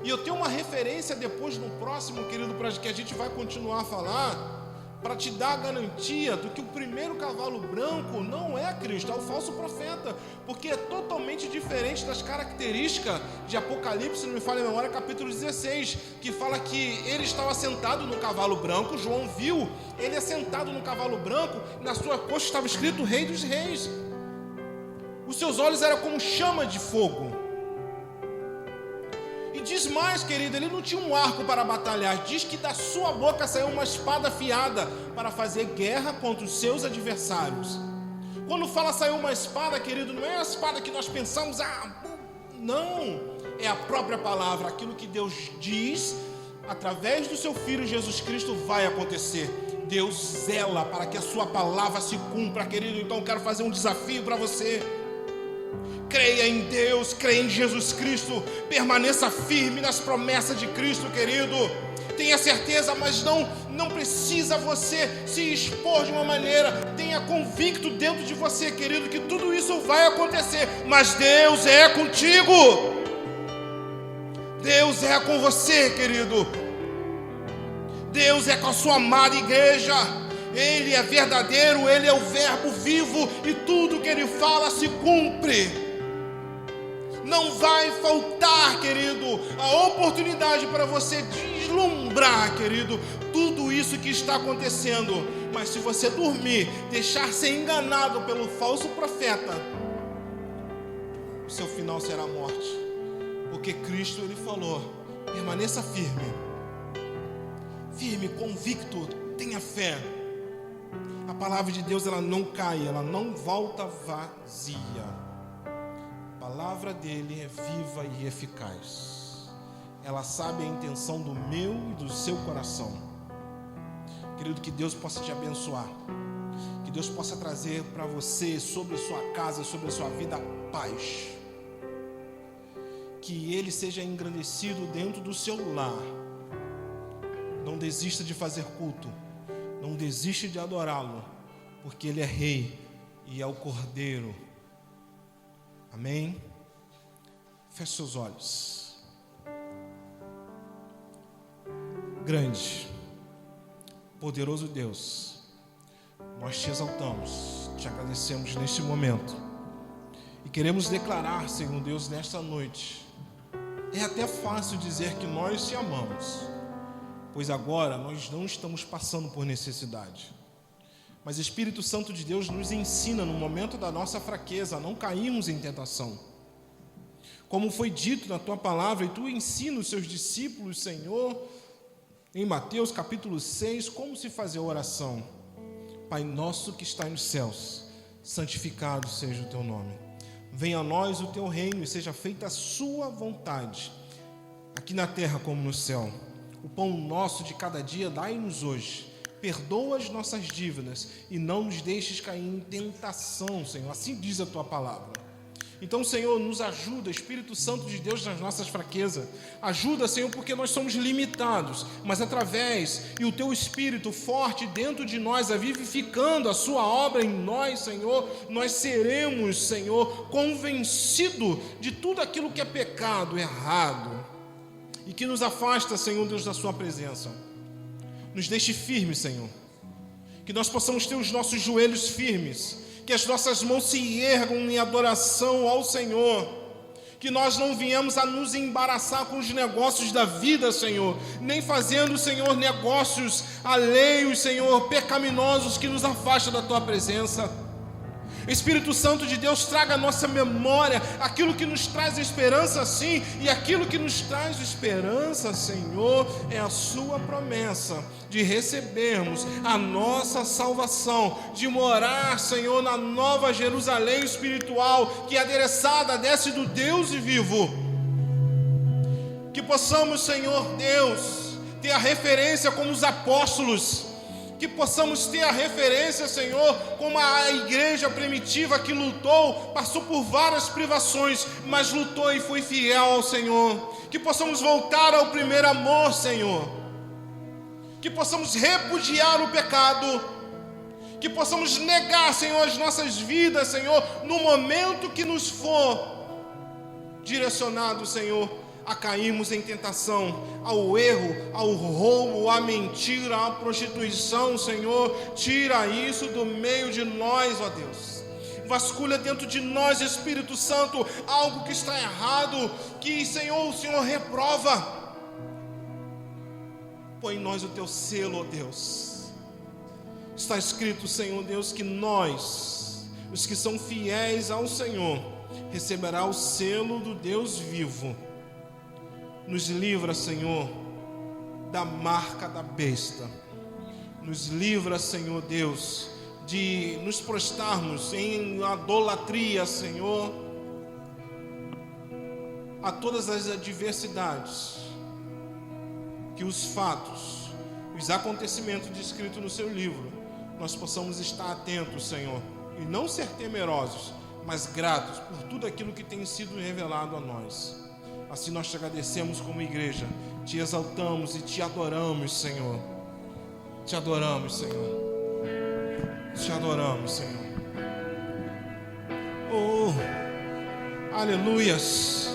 E eu tenho uma referência depois no próximo, querido, para que a gente vai continuar a falar, para te dar a garantia do que o primeiro cavalo branco não é Cristo, é o falso profeta, porque é totalmente diferente das características de Apocalipse, não me falha a memória, capítulo 16, que fala que ele estava sentado no cavalo branco. João viu ele assentado no cavalo branco, na sua coxa estava escrito Rei dos Reis, os seus olhos eram como chama de fogo. E diz mais, querido, ele não tinha um arco para batalhar, diz que da sua boca saiu uma espada afiada para fazer guerra contra os seus adversários. Quando fala saiu uma espada, querido, não é a espada que nós pensamos, não, é a própria palavra, aquilo que Deus diz, através do seu Filho Jesus Cristo vai acontecer. Deus zela para que a sua palavra se cumpra, querido. Então eu quero fazer um desafio para você. Creia em Deus, creia em Jesus Cristo, permaneça firme nas promessas de Cristo, querido. Tenha certeza, mas não precisa você se expor de uma maneira. Tenha convicto dentro de você, querido, que tudo isso vai acontecer, mas Deus é contigo. Deus é com você, querido. Deus é com a sua amada igreja. Ele é verdadeiro, Ele é o verbo vivo, e tudo que Ele fala se cumpre. Não vai faltar, querido, a oportunidade para você deslumbrar, querido, tudo isso que está acontecendo. Mas se você dormir, deixar ser enganado pelo falso profeta, o seu final será a morte. Porque Cristo, Ele falou, permaneça firme, convicto, tenha fé. A palavra de Deus, ela não cai, ela não volta vazia. A palavra dele é viva e eficaz. Ela sabe a intenção do meu e do seu coração. Querido, que Deus possa te abençoar. Que Deus possa trazer para você, sobre a sua casa, sobre a sua vida, paz. Que Ele seja engrandecido dentro do seu lar. Não desista de fazer culto. Não desiste de adorá-lo, porque Ele é Rei e é o Cordeiro. Amém? Feche seus olhos. Grande, poderoso Deus, nós te exaltamos, te agradecemos neste momento e queremos declarar, Senhor Deus, nesta noite. É até fácil dizer que nós te amamos, pois agora nós não estamos passando por necessidade. Mas o Espírito Santo de Deus nos ensina no momento da nossa fraqueza a não cairmos em tentação. Como foi dito na tua palavra, e tu ensina os seus discípulos, Senhor, em Mateus capítulo 6, como se fazer a oração. Pai nosso que está nos céus, santificado seja o teu nome. Venha a nós o teu reino e seja feita a sua vontade, aqui na terra como no céu. O pão nosso de cada dia dai-nos hoje. Perdoa as nossas dívidas e não nos deixes cair em tentação, Senhor. Assim diz a tua palavra. Então, Senhor, nos ajuda, Espírito Santo de Deus, nas nossas fraquezas. Ajuda, Senhor, porque nós somos limitados, mas através, e o teu Espírito forte dentro de nós, vivificando a sua obra em nós, Senhor, nós seremos, Senhor, convencidos de tudo aquilo que é pecado, errado, e que nos afasta, Senhor Deus, da sua presença. Nos deixe firmes, Senhor, que nós possamos ter os nossos joelhos firmes, que as nossas mãos se ergam em adoração ao Senhor, que nós não viemos a nos embaraçar com os negócios da vida, Senhor, nem fazendo, Senhor, negócios alheios, Senhor, pecaminosos que nos afastam da Tua presença. Espírito Santo de Deus, traga à nossa memória aquilo que nos traz esperança, sim, e aquilo que nos traz esperança, Senhor, é a Sua promessa de recebermos a nossa salvação, de morar, Senhor, na nova Jerusalém espiritual, que adereçada desce do Deus vivo. Que possamos, Senhor Deus, ter a referência como os apóstolos, que possamos ter a referência, Senhor, como a igreja primitiva que lutou, passou por várias privações, mas lutou e foi fiel ao Senhor. Que possamos voltar ao primeiro amor, Senhor. Que possamos repudiar o pecado. Que possamos negar, Senhor, as nossas vidas, Senhor, no momento que nos for direcionado, Senhor, a cairmos em tentação, ao erro, ao roubo, à mentira, à prostituição, Senhor. Tira isso do meio de nós, ó Deus. Vasculha dentro de nós, Espírito Santo, algo que está errado, que, Senhor, o Senhor reprova. Põe em nós o Teu selo, ó Deus. Está escrito, Senhor Deus, que nós, os que são fiéis ao Senhor, receberá o selo do Deus vivo. Nos livra, Senhor, da marca da besta. Nos livra, Senhor Deus, de nos prostrarmos em idolatria, Senhor, a todas as adversidades. Que os fatos, os acontecimentos descritos no Seu livro, nós possamos estar atentos, Senhor, e não ser temerosos, mas gratos por tudo aquilo que tem sido revelado a nós. Assim nós te agradecemos como igreja, te exaltamos e te adoramos, Senhor. Te adoramos, Senhor. Te adoramos, Senhor. Oh, aleluias.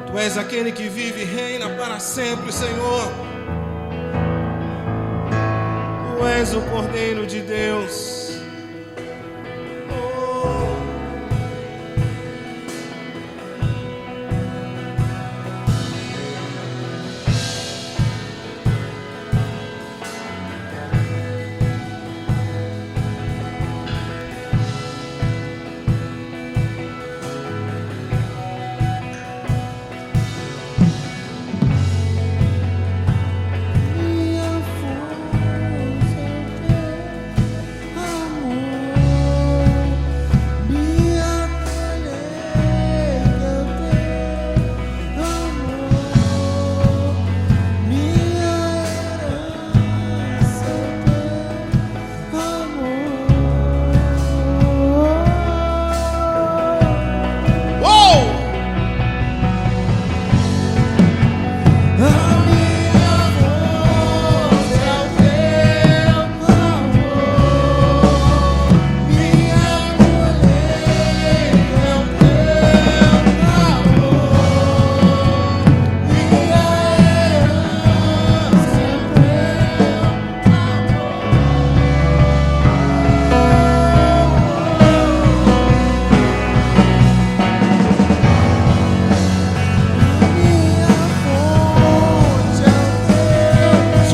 Tu és aquele que vive e reina para sempre, Senhor. Tu és o Cordeiro de Deus.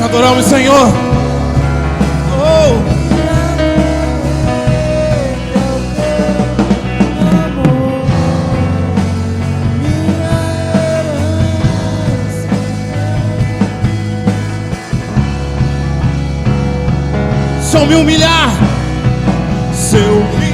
Adoramos, Senhor. Oh. Se eu me humilhar, se eu me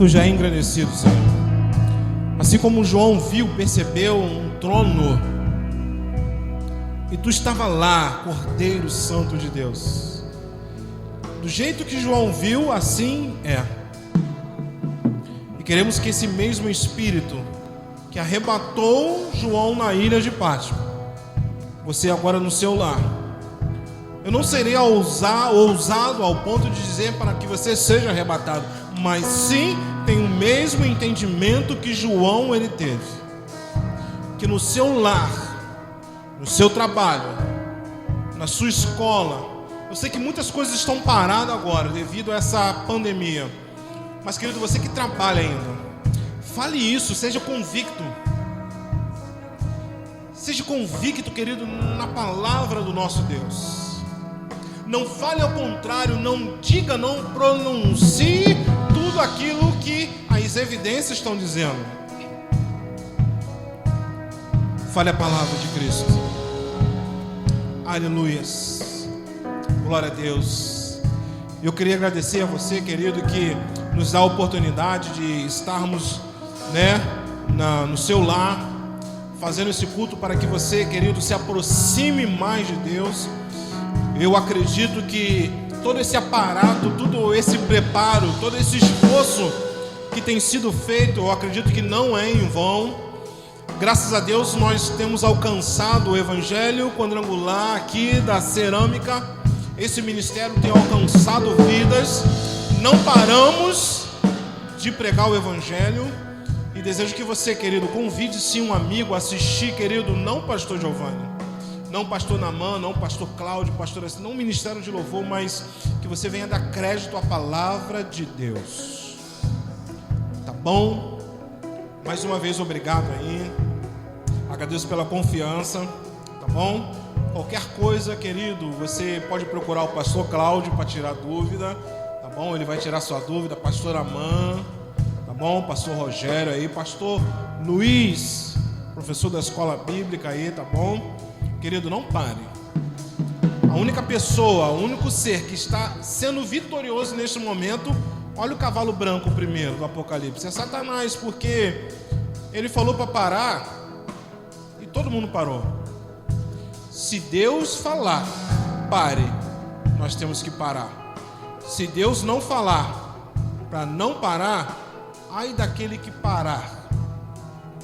já é engrandecido, Senhor. Assim como João viu, percebeu um trono, e tu estava lá, Cordeiro Santo de Deus. Do jeito que João viu, assim é. E queremos que esse mesmo Espírito que arrebatou João na ilha de Pátmos, você agora no seu lar. Eu não serei ousado ao ponto de dizer para que você seja arrebatado, mas sim tem o mesmo entendimento que João ele teve, que no seu lar, no seu trabalho, na sua escola, eu sei que muitas coisas estão paradas agora devido a essa pandemia, mas querido, você que trabalha ainda, fale isso, seja convicto, querido, na palavra do nosso Deus. Não fale ao contrário, não diga, não pronuncie tudo aquilo que as evidências estão dizendo. Fale a palavra de Cristo. Aleluias. Glória a Deus. Eu queria agradecer a você, querido, que nos dá a oportunidade de estarmos, no seu lar, fazendo esse culto para que você, querido, se aproxime mais de Deus. Eu acredito que todo esse aparato, todo esse preparo, todo esse esforço que tem sido feito, eu acredito que não é em vão. Graças a Deus nós temos alcançado o Evangelho Quadrangular aqui da Cerâmica. Esse ministério tem alcançado vidas. Não paramos de pregar o Evangelho. E desejo que você, querido, convide sim um amigo a assistir, querido, não pastor Giovanni, não pastor Naman, não pastor Cláudio, pastor assim, não ministério de louvor, mas que você venha dar crédito à palavra de Deus. Tá bom? Mais uma vez, obrigado aí. Agradeço pela confiança, tá bom? Qualquer coisa, querido, você pode procurar o pastor Cláudio para tirar dúvida, tá bom? Ele vai tirar sua dúvida, pastor Aman, tá bom? Pastor Rogério aí, pastor Luiz, professor da escola bíblica aí, tá bom? Querido, não pare. A única pessoa, o único ser que está sendo vitorioso neste momento, olha o cavalo branco primeiro do Apocalipse, é Satanás, porque ele falou para parar e todo mundo parou. Se Deus falar, pare, nós temos que parar. Se Deus não falar, para não parar, ai daquele que parar,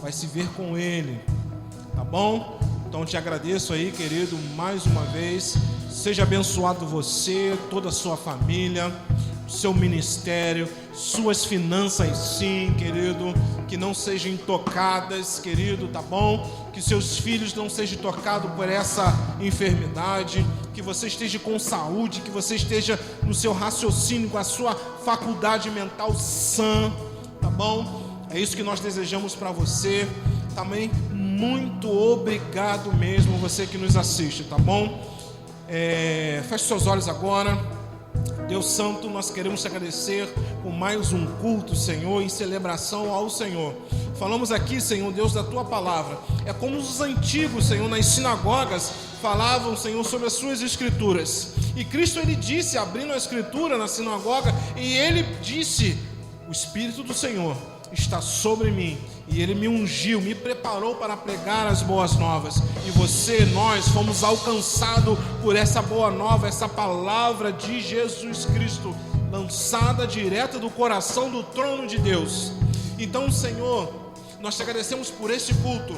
vai se ver com ele, tá bom? Então te agradeço aí, querido, mais uma vez. Seja abençoado você, toda a sua família, seu ministério, suas finanças sim, querido, que não sejam tocadas, querido, tá bom? Que seus filhos não sejam tocados por essa enfermidade, que você esteja com saúde, que você esteja no seu raciocínio, com a sua faculdade mental sã, tá bom? É isso que nós desejamos para você. Também muito obrigado mesmo, você que nos assiste, tá bom? Feche seus olhos agora. Deus Santo, nós queremos te agradecer por mais um culto, Senhor, em celebração ao Senhor. Falamos aqui, Senhor Deus, da tua palavra. É como os antigos, Senhor, nas sinagogas falavam, Senhor, sobre as suas escrituras. E Cristo, ele disse, abrindo a escritura na sinagoga, e ele disse: o Espírito do Senhor está sobre mim, e ele me ungiu, me preparou para pregar as boas novas. E você, nós fomos alcançados por essa boa nova, essa palavra de Jesus Cristo, lançada direto do coração do trono de Deus. Então, Senhor, nós te agradecemos por este culto.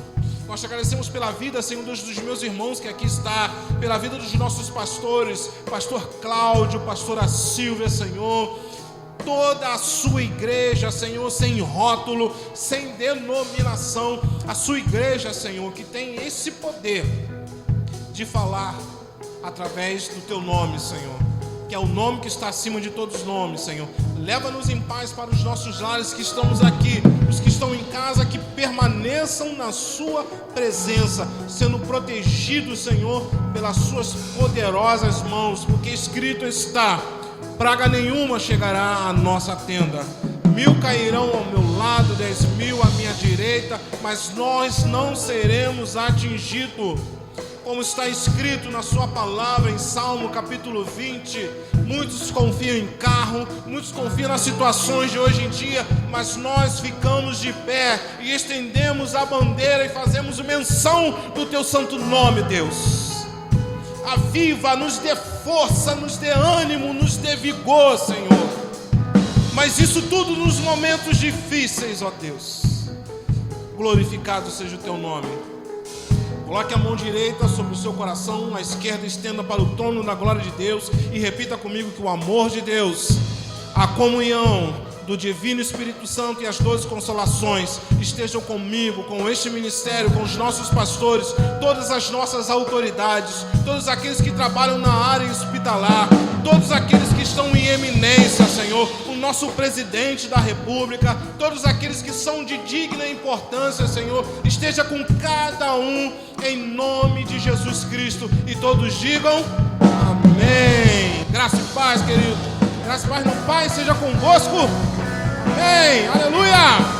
Nós te agradecemos pela vida, Senhor Deus, dos meus irmãos que aqui está, pela vida dos nossos pastores, pastor Cláudio, pastora Silvia, Senhor, toda a sua igreja, Senhor, sem rótulo, sem denominação, a sua igreja, Senhor, que tem esse poder de falar através do teu nome, Senhor, que é o nome que está acima de todos os nomes, Senhor. Leva-nos em paz para os nossos lares que estamos aqui, os que estão em casa, que permaneçam na sua presença, sendo protegidos, Senhor, pelas suas poderosas mãos, porque escrito está: praga nenhuma chegará à nossa tenda. 1000 cairão ao meu lado, 10.000 à minha direita, mas nós não seremos atingidos. Como está escrito na sua palavra em Salmo capítulo 20, Muitos confiam em carro, muitos confiam nas situações de hoje em dia, mas nós ficamos de pé e estendemos a bandeira e fazemos menção do teu santo nome, Deus. Aviva, nos dê força, nos dê ânimo, nos dê vigor, Senhor. Mas isso tudo nos momentos difíceis, ó Deus. Glorificado seja o teu nome. Coloque a mão direita sobre o seu coração, a esquerda estenda para o trono da glória de Deus e repita comigo que o amor de Deus, a comunhão do Divino Espírito Santo e as 12 consolações estejam comigo, com este ministério, com os nossos pastores, todas as nossas autoridades, todos aqueles que trabalham na área hospitalar, todos aqueles que estão em eminência, Senhor, o nosso presidente da República, todos aqueles que são de digna importância, Senhor, esteja com cada um em nome de Jesus Cristo. E todos digam amém. Graça e paz, querido. Graça e paz no Pai seja convosco. Amém. Aleluia.